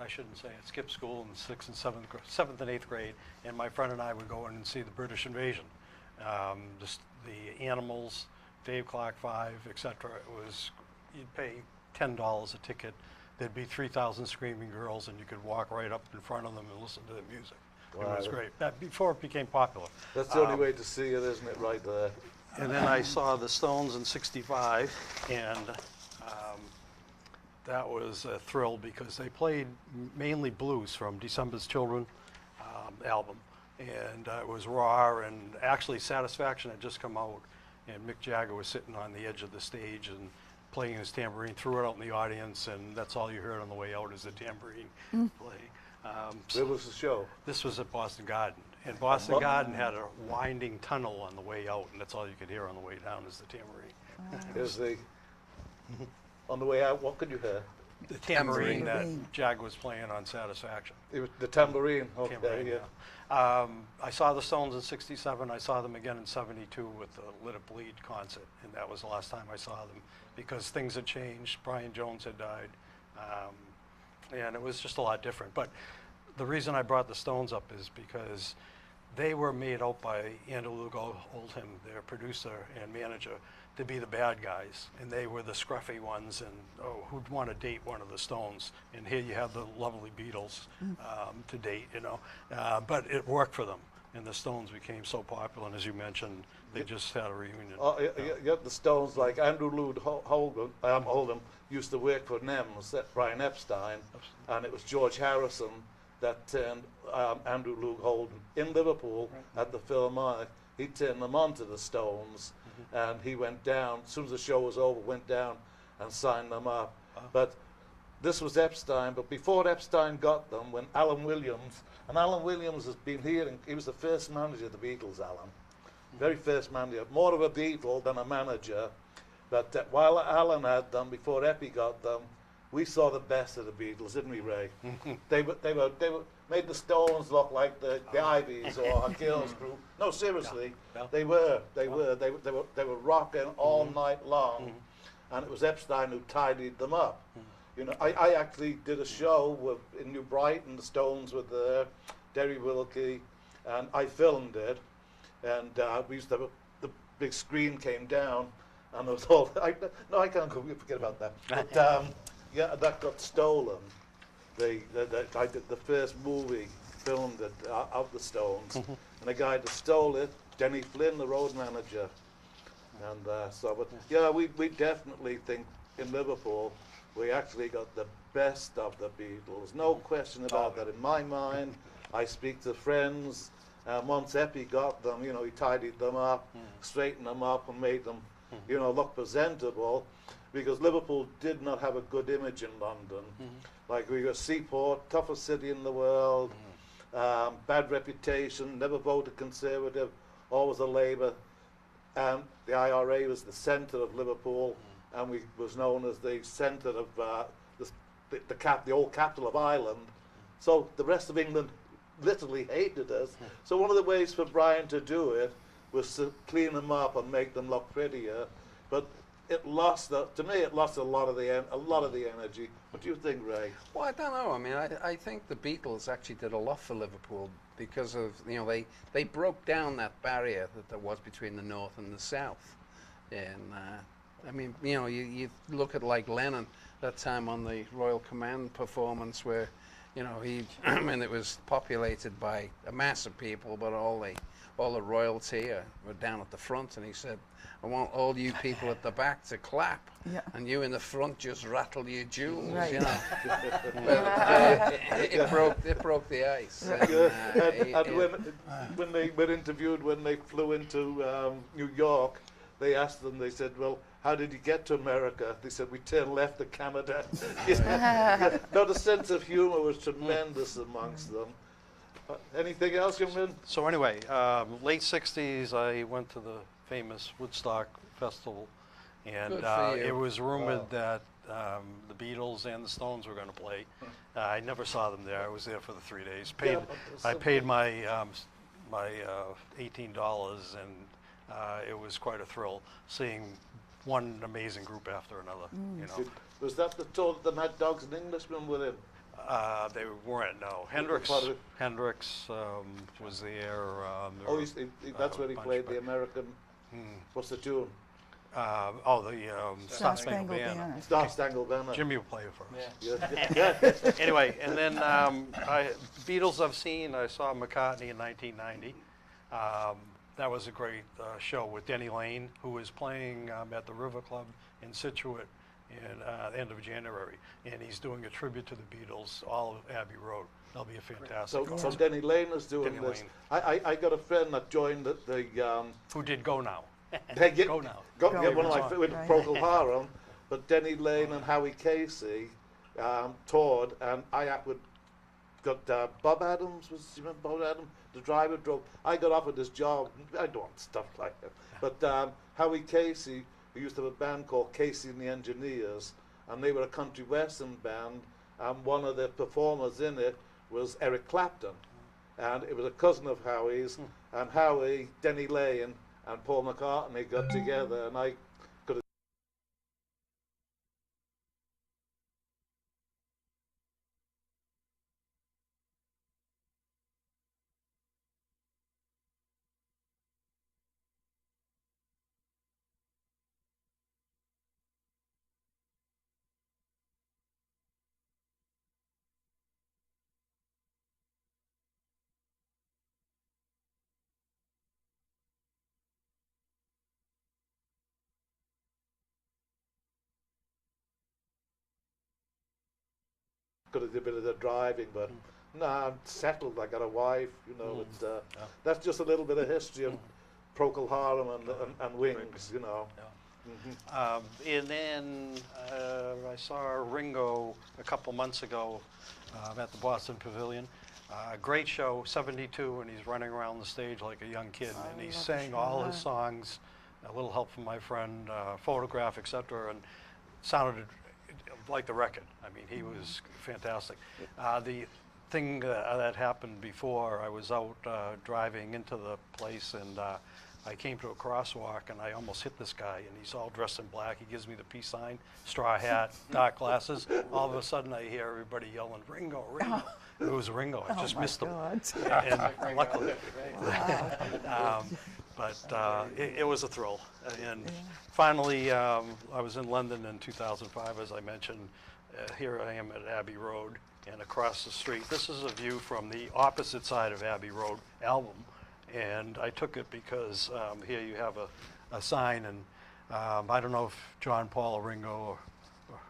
Speaker 8: I shouldn't say it, skipped school in the 6th and 7th and 8th grade, and my friend and I would go in and see the British invasion. Just the Animals, Dave Clark 5, etc. It was, you'd pay $10 a ticket. There'd be 3,000 screaming girls, and you could walk right up in front of them and listen to their music. It was
Speaker 1: Wow.
Speaker 8: great. That before it became popular.
Speaker 1: That's the only way to see it, isn't it? Right there.
Speaker 8: And then I saw the Stones in '65, and that was a thrill because they played mainly blues from December's Children album. And it was raw, and actually Satisfaction had just come out, and Mick Jagger was sitting on the edge of the stage and playing his tambourine, threw it out in the audience, and that's all you heard on the way out is the tambourine play.
Speaker 1: Where was the show?
Speaker 8: This was at Boston Garden. And Boston Garden had a winding tunnel on the way out, and that's all you could hear on the way down is the tambourine.
Speaker 1: Is the on the way out? What could you hear?
Speaker 8: The tambourine
Speaker 3: Tambourine.
Speaker 8: that Jag was playing on Satisfaction.
Speaker 1: It was the tambourine. Okay,
Speaker 8: Tambourine,
Speaker 1: yeah.
Speaker 8: yeah. I saw the Stones in '67. I saw them again in '72 with the Let It Bleed concert, and that was the last time I saw them because things had changed. Brian Jones had died, and it was just a lot different. But the reason I brought the Stones up is because they were made out by Andrew Loog Oldham, their producer and manager, to be the bad guys, and they were the scruffy ones, and who'd want to date one of the Stones? And here you have the lovely Beatles to date, you know. But it worked for them, and the Stones became so popular, and as you mentioned, they just had a reunion.
Speaker 1: Oh, yeah, the Stones, like Andrew Loog Oldham used to work for NEMS, Brian Epstein, and it was George Harrison that turned Andrew Loog Oldham in Liverpool at the Philharmonic. He turned them on to the Stones, and he went down, as soon as the show was over, went down and signed them up. But this was Epstein, but before Epstein got them, when Alan Williams, and Alan Williams has been here, and he was the first manager of the Beatles, Alan. Very first manager, more of a Beatle than a manager. But while Alan had them, before Eppie got them, we saw the best of the Beatles, didn't we, Ray? They made the Stones look like the Ivies or a girls group. No, seriously, they were rocking all night long, and it was Epstein who tidied them up. You know, I actually did a show in New Brighton. The Stones were there, Derry Wilkie, and I filmed it. And we used to have the big screen came down, and it was all. No, I can't forget about that. But yeah, that got stolen. I did the first movie filmed it, of the Stones, and the guy that stole it, Denny Flynn, the road manager. And but yeah, we definitely think in Liverpool we actually got the best of the Beatles. No question about that in my mind. I speak to friends. Once Eppie got them, you know, he tidied them up, straightened them up, and made them, you know, look presentable. Because Liverpool did not have a good image in London. Like, we were Seaport, toughest city in the world, bad reputation, never voted Conservative, always a Labour. And the IRA was the centre of Liverpool, and we was known as the centre of the old capital of Ireland. So the rest of England literally hated us. So one of the ways for Brian to do it was to clean them up and make them look prettier. But it lost, to me, it lost a lot of the energy. What do you think, Ray?
Speaker 2: Well, I don't know. I mean, I think the Beatles actually did a lot for Liverpool because of, you know, they broke down that barrier that there was between the North and the South. And I mean, you know, you look at like Lennon that time on the Royal Command performance where, you know, I mean, it was populated by a mass of people, but all the royalty were down at the front, and he said, I want all you people at the back to clap, and you in the front just rattle your jewels,
Speaker 3: right.
Speaker 2: You know. But, it broke the ice.
Speaker 1: When they were interviewed, when they flew into New York, they asked them, they said, well, how did you get to America? They said, we turned left to Canada. No, the sense of humor was tremendous amongst them. Anything else, young man?
Speaker 8: So anyway, late 60s, I went to the famous Woodstock Festival, and it was rumored that the Beatles and the Stones were going to play. I never saw them there. I was there for the 3 days. I paid my $18, and it was quite a thrill seeing one amazing group after another. You know.
Speaker 1: Was that the tour that the Mad Dogs and Englishmen were in?
Speaker 8: They weren't, no. Hendrix was there.
Speaker 1: That's where he played the American. What's the tune?
Speaker 8: Star Spangled Banner.
Speaker 1: Star Spangled Banner.
Speaker 8: Jimmy will play it for us.
Speaker 1: Yeah.
Speaker 8: Anyway, and then Beatles I've seen. I saw McCartney in 1990. That was a great show with Denny Lane, who was playing at the River Club in Situate at the end of January, and he's doing a tribute to the Beatles, all of Abbey Road. That'll be a fantastic.
Speaker 1: So Denny Lane is doing this. I got a friend that joined the
Speaker 8: who did Go Now.
Speaker 1: Go Now. One of my with Procol Harum, but Denny Lane and Howie Casey toured, and I got Bob Adams. You remember Bob Adams? The driver drove. I got offered this job. I don't want stuff like that. But Howie Casey, who used to have a band called Casey and the Engineers, and they were a country western band, and one of the performers in it was Eric Clapton. And it was a cousin of Howie's, and Howie, Denny Lane, and Paul McCartney got together, and I could have did a bit of the driving, but no, I'm settled. I got a wife, you know. It's, that's just a little bit of history. And Procol Harum and Wings, you know.
Speaker 8: And then I saw Ringo a couple months ago at the Boston Pavilion. Great show, 72, and he's running around the stage like a young kid, and he sang all his songs, a little help from my friend, photograph, etc., and sounded like the record. I mean, he was fantastic. The thing that happened before, I was out driving into the place, and I came to a crosswalk, and I almost hit this guy, and he's all dressed in black. He gives me the peace sign, straw hat, dark glasses. All of a sudden, I hear everybody yelling, "Ringo, Ringo!" It was Ringo. I just missed him. And luckily, but it was a thrill. And finally, I was in London in 2005, as I mentioned. Here I am at Abbey Road, and across the street, this is a view from the opposite side of Abbey Road album. And I took it because here you have a sign, and I don't know if John Paul or Ringo or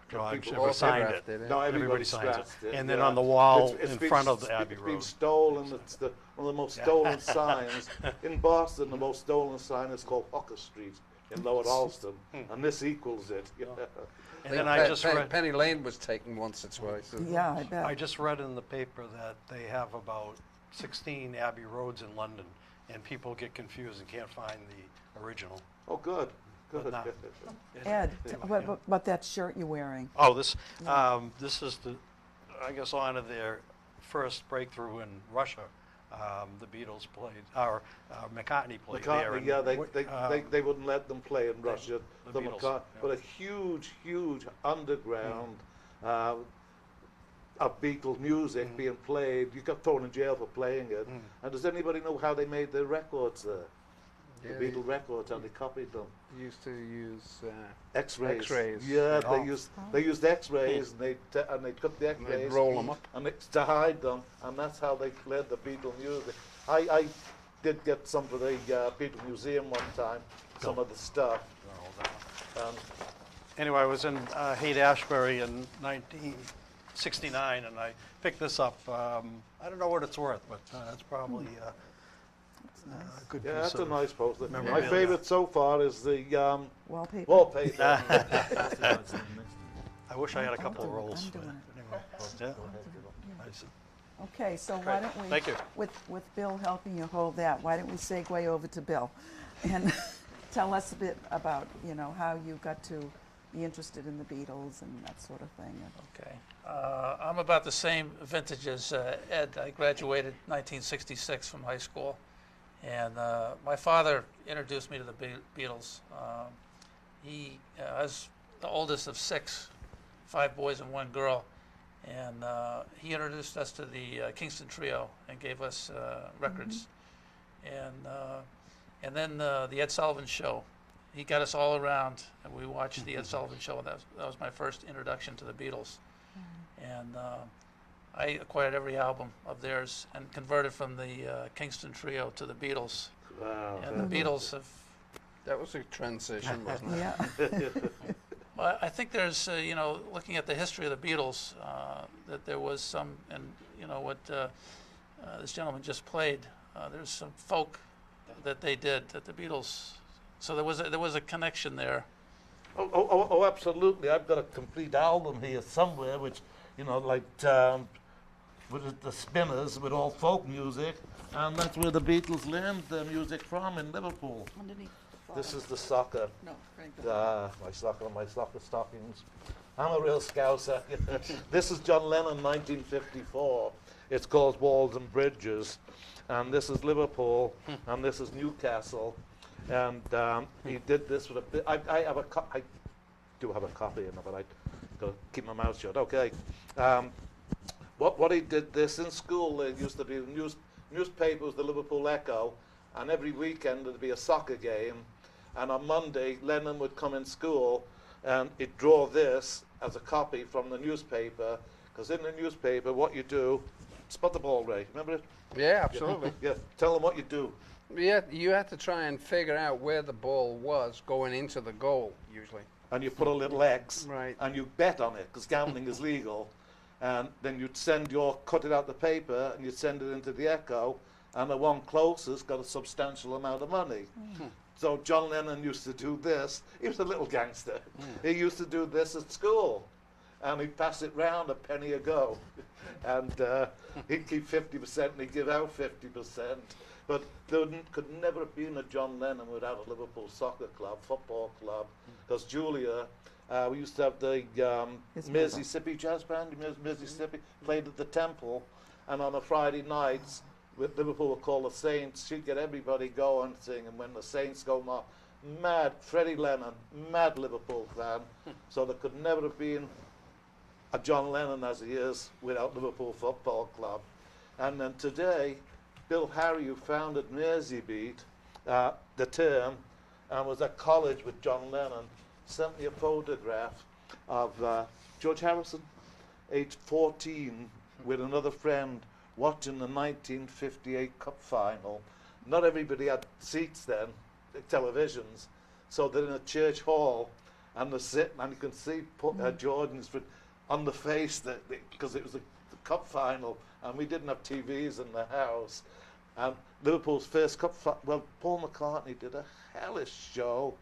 Speaker 8: George ever signed it.
Speaker 1: No,
Speaker 8: everybody signs it.
Speaker 1: it.
Speaker 8: And then on the wall
Speaker 1: It's
Speaker 8: in
Speaker 1: been
Speaker 8: front of the Abbey
Speaker 1: It's
Speaker 8: Road.
Speaker 1: been stolen. It's one of the most stolen signs. In Boston, the most stolen sign is called Hooker Street in Lower Alston, and this equals it.
Speaker 8: And then I just read,
Speaker 2: Penny Lane was taken once or twice.
Speaker 3: Yeah, I bet.
Speaker 8: I just read in the paper that they have about 16 Abbey Roads in London, and people get confused and can't find the original.
Speaker 1: Oh, good.
Speaker 8: But
Speaker 1: Good.
Speaker 8: not-
Speaker 3: Ed,
Speaker 8: Anyway,
Speaker 3: what
Speaker 8: yeah.
Speaker 3: about that shirt you're wearing?
Speaker 8: Oh, this is the, I guess, honor their first breakthrough in Russia. The Beatles played, or McCartney played there.
Speaker 1: McCartney,
Speaker 8: and
Speaker 1: yeah,
Speaker 8: w-
Speaker 1: they wouldn't let them play in Russia.
Speaker 8: the Beatles,
Speaker 1: McCartney,
Speaker 8: yeah.
Speaker 1: but a huge underground of Beatle music being played. You got thrown in jail for playing it. And does anybody know how they made the records there? The
Speaker 2: Yeah,
Speaker 1: Beatle records, how they copied them?
Speaker 2: Used to use
Speaker 1: X-rays.
Speaker 2: X-rays.
Speaker 1: Yeah,
Speaker 8: Oh.
Speaker 1: they used X-rays, and they took the
Speaker 2: and
Speaker 1: X-rays
Speaker 2: they'd roll them up.
Speaker 1: and to hide them, and that's how they played the Beatle music. I did get some for the Beatle Museum one time, some of the stuff.
Speaker 8: Anyway, I was in Haight-Ashbury in 1969, and I picked this up. I don't know what it's worth, but it's probably a good
Speaker 1: Yeah,
Speaker 8: piece
Speaker 1: that's a
Speaker 8: of
Speaker 1: nice poster. My
Speaker 8: memorabilia.
Speaker 1: favorite so far is the
Speaker 3: Wallpaper?
Speaker 1: wallpaper.
Speaker 8: I wish I had a couple of
Speaker 3: I'm
Speaker 8: rolls.
Speaker 3: doing
Speaker 8: But anyway, yeah. Nice.
Speaker 3: Okay, so why
Speaker 8: Great.
Speaker 3: don't we,
Speaker 8: Thank you.
Speaker 3: with Bill helping you hold that, why don't we segue over to Bill and tell us a bit about, how you got to be interested in the Beatles and that sort of thing.
Speaker 9: Okay. I'm about the same vintage as Ed. I graduated 1966 from high school, and my father introduced me to the Beatles. He was the oldest of 5 boys and 1 girl, and he introduced us to the Kingston Trio and gave us records. And then the Ed Sullivan Show. He got us all around, and we watched the Ed Sullivan Show. That was my first introduction to the Beatles. And I acquired every album of theirs and converted from the Kingston Trio to the Beatles.
Speaker 1: Wow.
Speaker 9: And the Beatles have.
Speaker 2: That was a transition, wasn't it?
Speaker 3: Yeah.
Speaker 9: Well, I think there's, looking at the history of the Beatles, that there was some, and what this gentleman just played. There's some folk that they did that the Beatles. So there was a connection there.
Speaker 1: Oh, absolutely. I've got a complete album here somewhere, which, like with the Spinners, with all folk music, and that's where the Beatles learned their music from in Liverpool.
Speaker 3: Underneath the
Speaker 1: This is the soccer.
Speaker 3: No, Frank.
Speaker 1: My soccer stockings. I'm a real Scouser. This is John Lennon, 1954. It's called Walls and Bridges, and this is Liverpool, and this is Newcastle. And he did this with a bit. I do have a copy, but I got to keep my mouth shut. Okay. What he did this in school. There used to be newspapers, the Liverpool Echo, and every weekend there'd be a soccer game. And on Monday, Lennon would come in school, and he'd draw this as a copy from the newspaper. Because in the newspaper, what you do, spot the ball, Ray. Remember it?
Speaker 2: Yeah, absolutely.
Speaker 1: Yeah. Tell them what you do.
Speaker 2: Yeah, you had to try and figure out where the ball was going into the goal, usually.
Speaker 1: And you put a little X,
Speaker 2: Right.
Speaker 1: and you bet on it, because gambling is legal. And then you'd cut it out the paper, and you'd send it into the Echo, and the one closest got a substantial amount of money. So John Lennon used to do this. He was a little gangster. He used to do this at school, and he'd pass it round a penny a go, and he'd keep 50% and he'd give out 50%. But there could never have been a John Lennon without a Liverpool soccer club, football club, because Julia, we used to have the Mississippi Jazz Band, Mississippi, played at the Temple, and on a Friday nights, with Liverpool were called the Saints, she'd get everybody going singing when the Saints go off. Mad, Freddie Lennon, mad Liverpool fan. So there could never have been a John Lennon as he is without Liverpool Football Club. And then today, Bill Harry, who founded Merseybeat, the term, and was at college with John Lennon, sent me a photograph of George Harrison, age 14, with another friend, watching the 1958 Cup final. Not everybody had seats then, televisions, so they're in a church hall, and they're sitting, and you can see Jordan's on the face, because it was the Cup final, and we didn't have TVs in the house. And Liverpool's first Cup well, Paul McCartney did a hellish show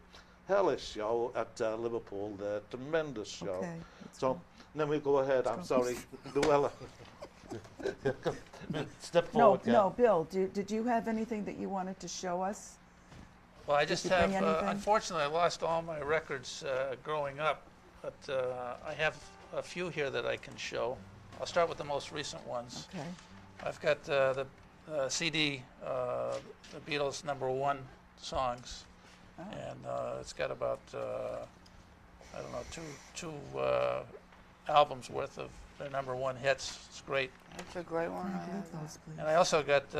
Speaker 1: at Liverpool there, tremendous show.
Speaker 3: Okay,
Speaker 1: So then we go ahead, I'm sorry, Llewellyn. Step forward.
Speaker 3: No, Bill, did you have anything that you wanted to show us?
Speaker 9: Well, I just
Speaker 3: you
Speaker 9: have,
Speaker 3: bring anything?
Speaker 9: unfortunately, I lost all my records growing up, but I have a few here that I can show. I'll start with the most recent ones.
Speaker 3: Okay.
Speaker 9: I've got the CD, the Beatles #1 songs, and it's got about, I don't know, two albums worth of their #1 hits. It's great.
Speaker 10: That's a great one. I have that.
Speaker 3: Those, please.
Speaker 9: And I also got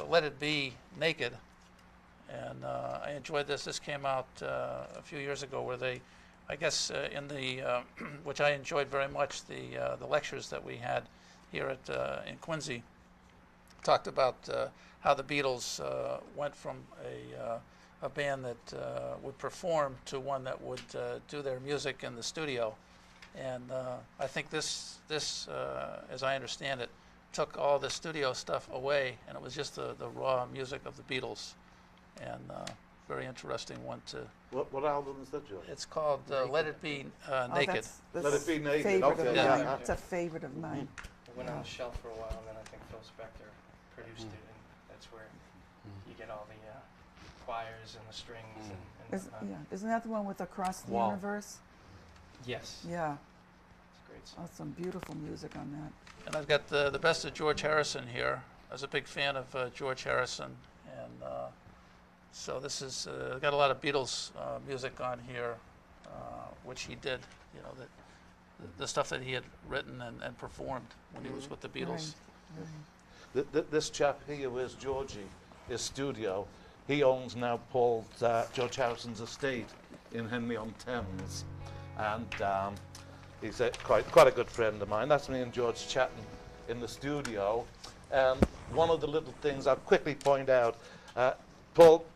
Speaker 9: Let It Be Naked, and I enjoyed this. This came out a few years ago, where they, I guess, in the which I enjoyed very much, the lectures that we had here at in Quincy, talked about how the Beatles went from a band that would perform to one that would do their music in the studio. And I think this as I understand it, took all the studio stuff away, and it was just the raw music of the Beatles. And very interesting one to.
Speaker 1: What album is that, George?
Speaker 9: It's called Let It Be Naked.
Speaker 3: That's
Speaker 1: Let It Be Naked,
Speaker 3: favorite
Speaker 1: okay,
Speaker 3: of
Speaker 1: yeah.
Speaker 3: mine. It's a favorite of mine.
Speaker 7: It went on the shelf for a while, and then I think Phil Spector produced it, and that's where you get all the choirs and the strings and whatnot.
Speaker 3: Isn't that the one with Across the
Speaker 7: Wow.
Speaker 3: Universe?
Speaker 7: Yes,
Speaker 3: Yeah.
Speaker 7: it's a great song.
Speaker 3: Oh, some beautiful music on that.
Speaker 9: And I've got the best of George Harrison here. I was a big fan of George Harrison, and so this is got a lot of Beatles music on here, which he did. You know, the stuff that he had written and performed when he was with the Beatles.
Speaker 3: Right.
Speaker 1: This chap here, where's Georgie, his studio, he owns now George Harrison's estate in Henley-on-Thames, and he's quite a good friend of mine. That's me and George chatting in the studio, and one of the little things I'll quickly point out,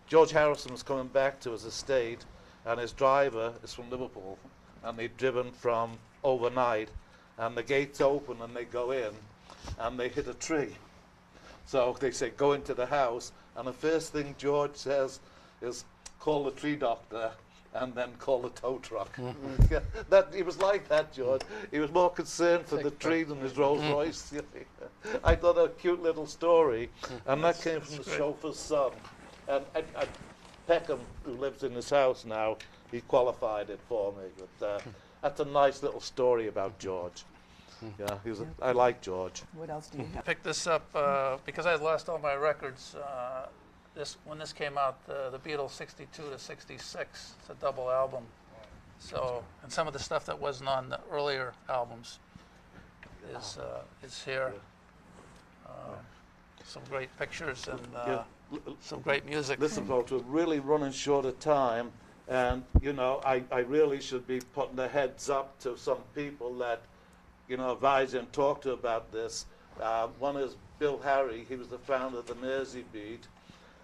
Speaker 1: George Harrison was coming back to his estate, and his driver is from Liverpool, and they'd driven from overnight, and the gates open and they go in, and they hit a tree. So they say, go into the house, and the first thing George says is, call the tree doctor, and then call the tow truck. Yeah, he was like that, George. He was more concerned for the tree than his Rolls Royce. I thought a cute little story, and that came from the chauffeur's son. And Peckham, who lives in this house now, he qualified it for me. But that's a nice little story about George. Yeah, I like George.
Speaker 3: What else do you
Speaker 9: I
Speaker 3: have?
Speaker 9: picked this up because I had lost all my records. When this came out, the Beatles '62 to '66. It's a double album. So, and some of the stuff that wasn't on the earlier albums is here. Some great pictures and some great music.
Speaker 1: Listen, folks, we're really running short of time, and I really should be putting a heads up to some people that advise and talk to about this. One is Bill Harry. He was the founder of the Merseybeat,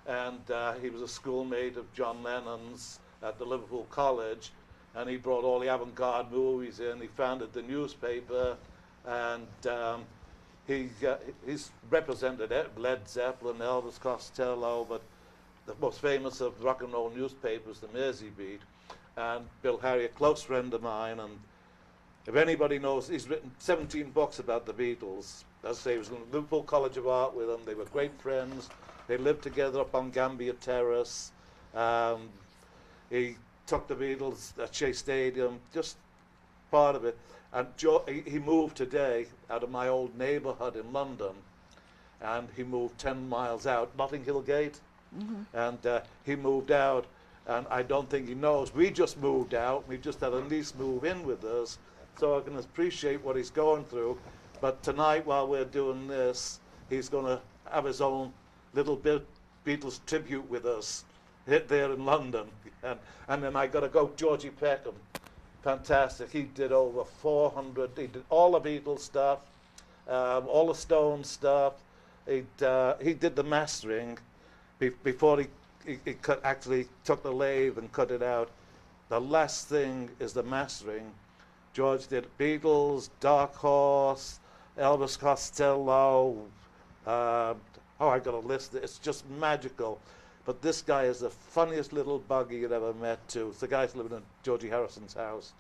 Speaker 1: and he was a schoolmate of John Lennon's at the Liverpool College, and he brought all the avant-garde movies in. He founded the newspaper, and he's represented Led Zeppelin, Elvis Costello, but the most famous of rock and roll newspapers, the Mersey Beat, and Bill Harry, a close friend of mine. And if anybody knows, he's written 17 books about the Beatles. As I say, he was in Liverpool College of Art with them. They were great friends. They lived together up on Gambia Terrace. He took the Beatles at Shea Stadium, just part of it. And he moved today out of my old neighbourhood in London, and he moved 10 miles out, Notting Hill Gate, and he moved out, and I don't think he knows. We just moved out. We just had a niece move in with us, so I can appreciate what he's going through. But tonight, while we're doing this, he's going to have his own little Beatles tribute with us there in London. And then I got to go, Georgie Peckham. Fantastic. He did over 400. He did all the Beatles stuff, all the Stones stuff. He did the mastering before he actually took the lathe and cut it out. The last thing is the mastering. George did Beatles, Dark Horse, Elvis Costello. I got a list. It's just magical. But this guy is the funniest little bugger you'd ever met, too. It's the guy's living in Georgie Harrison's house.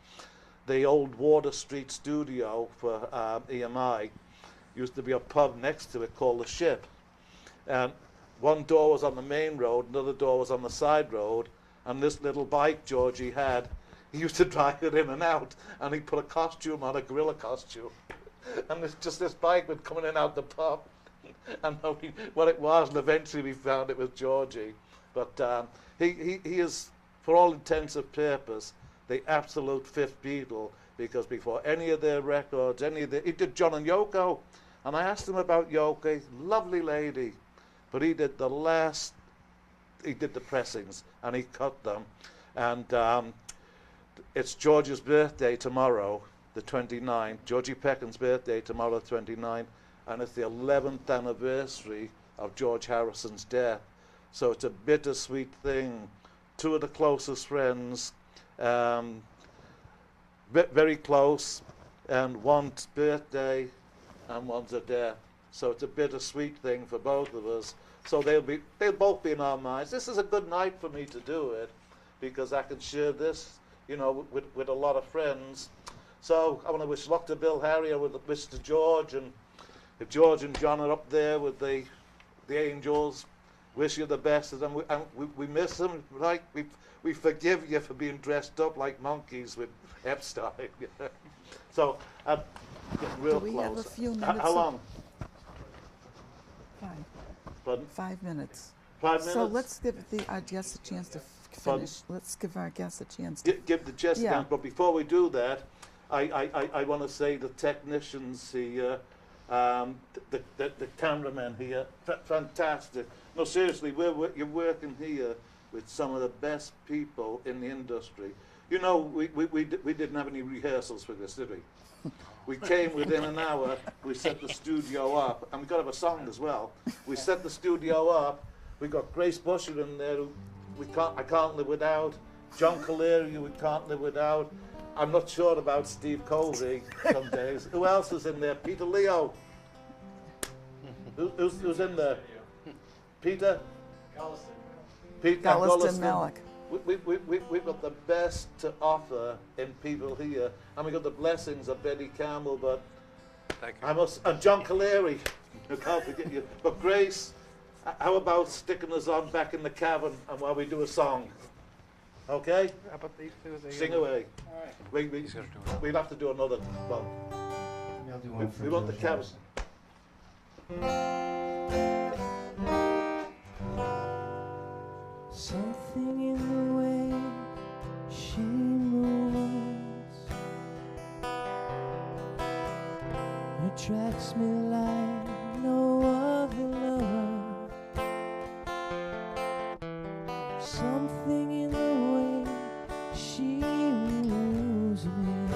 Speaker 1: The old Water Street studio for EMI used to be a pub next to it called The Ship. And one door was on the main road, another door was on the side road, and this little bike Georgie had, he used to drive it in and out, and he put a costume on, a gorilla costume. And it's just this bike was coming in and out the pub. And what it was, and eventually we found it was Georgie. But he is, for all intents and purposes, the absolute fifth Beatle, because before any of their records, he did John and Yoko. And I asked him about Yoko, lovely lady, but he did the pressings, and he cut them. And it's George's birthday tomorrow, the 29th, Georgie Peckham's birthday tomorrow, the 29th. And it's the 11th anniversary of George Harrison's death. So it's a bittersweet thing. Two of the closest friends, very close, and one's birthday and one's a death. So it's a bittersweet thing for both of us. So they'll both be in our minds. This is a good night for me to do it, because I can share this, with a lot of friends. So I want to wish luck to Bill Harry, and wish to George, and if George and John are up there with the angels, wish you the best of them. We miss them, right? We forgive you for being dressed up like monkeys with Epstein. So I'm getting real
Speaker 3: Do we
Speaker 1: close.
Speaker 3: have a few minutes?
Speaker 1: How long?
Speaker 3: 5.
Speaker 1: Pardon?
Speaker 3: 5 minutes.
Speaker 1: 5 minutes?
Speaker 3: So let's give our guests a chance to
Speaker 1: Pardon?
Speaker 3: finish. Let's give our guests a chance to
Speaker 1: Give the chest
Speaker 3: Yeah.
Speaker 1: down, but before we do that, I want to say the technicians here, the cameramen here, fantastic. No, seriously, you're working here with some of the best people in the industry. We didn't have any rehearsals for this, did we? We came within an hour, we set the studio up, and we got to have a song as well. We set the studio up, we got Grace Busher in there, who I can't live without. John Caleri, we can't live without. I'm not sure about Steve Colby some days. Who else is in there? Peter Leo. Who's in there? Peter? Peter
Speaker 3: Gulliston Malik.
Speaker 1: We've got the best to offer in people here, and we got the blessings of Betty Campbell, but and John Caleri. I can't forget you. But Grace, how about sticking us on back in the cavern and while we do a song? Okay?
Speaker 2: How about these two?
Speaker 1: Sing away. We'll have to do another one.
Speaker 7: I'll do one for
Speaker 1: We want the
Speaker 7: George
Speaker 1: cavern.
Speaker 11: Something in the way she moves attracts me like no other lover. Something in the way she moves me.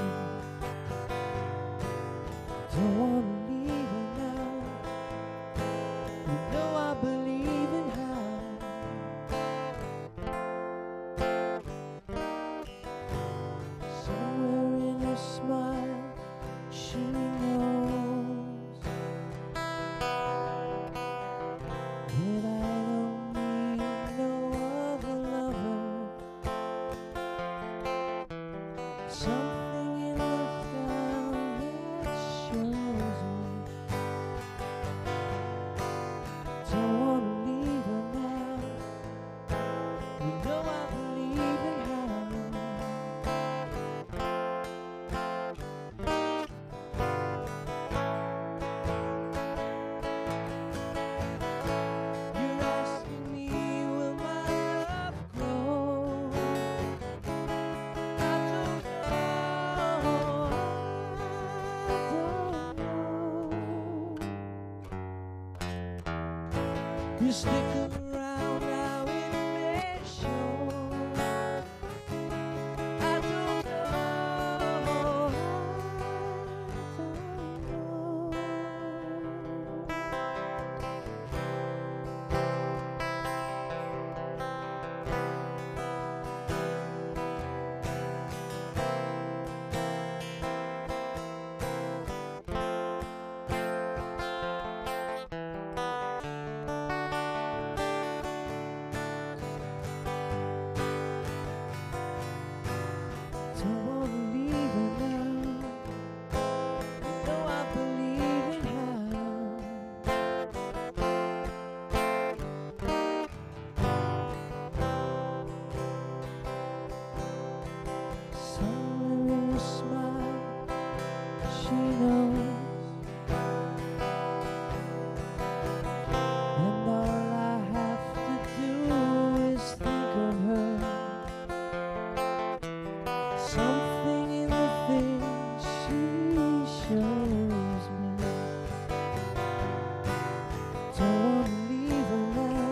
Speaker 11: Don't wanna leave her now. You know I believe in her. Somewhere in her smile, she knows you stick around now it may show. I don't know. Don't wanna leave her now. You know I believe in how. Somewhere in her smile, she knows. And all I have to do is think of her. Something in the things she shows me. Don't wanna leave her now.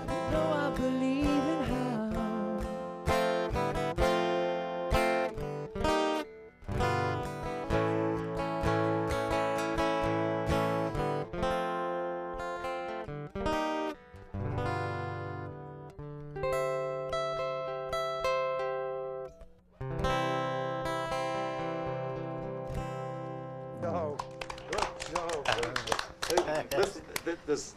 Speaker 11: You know I believe in how.
Speaker 1: No. Good job. This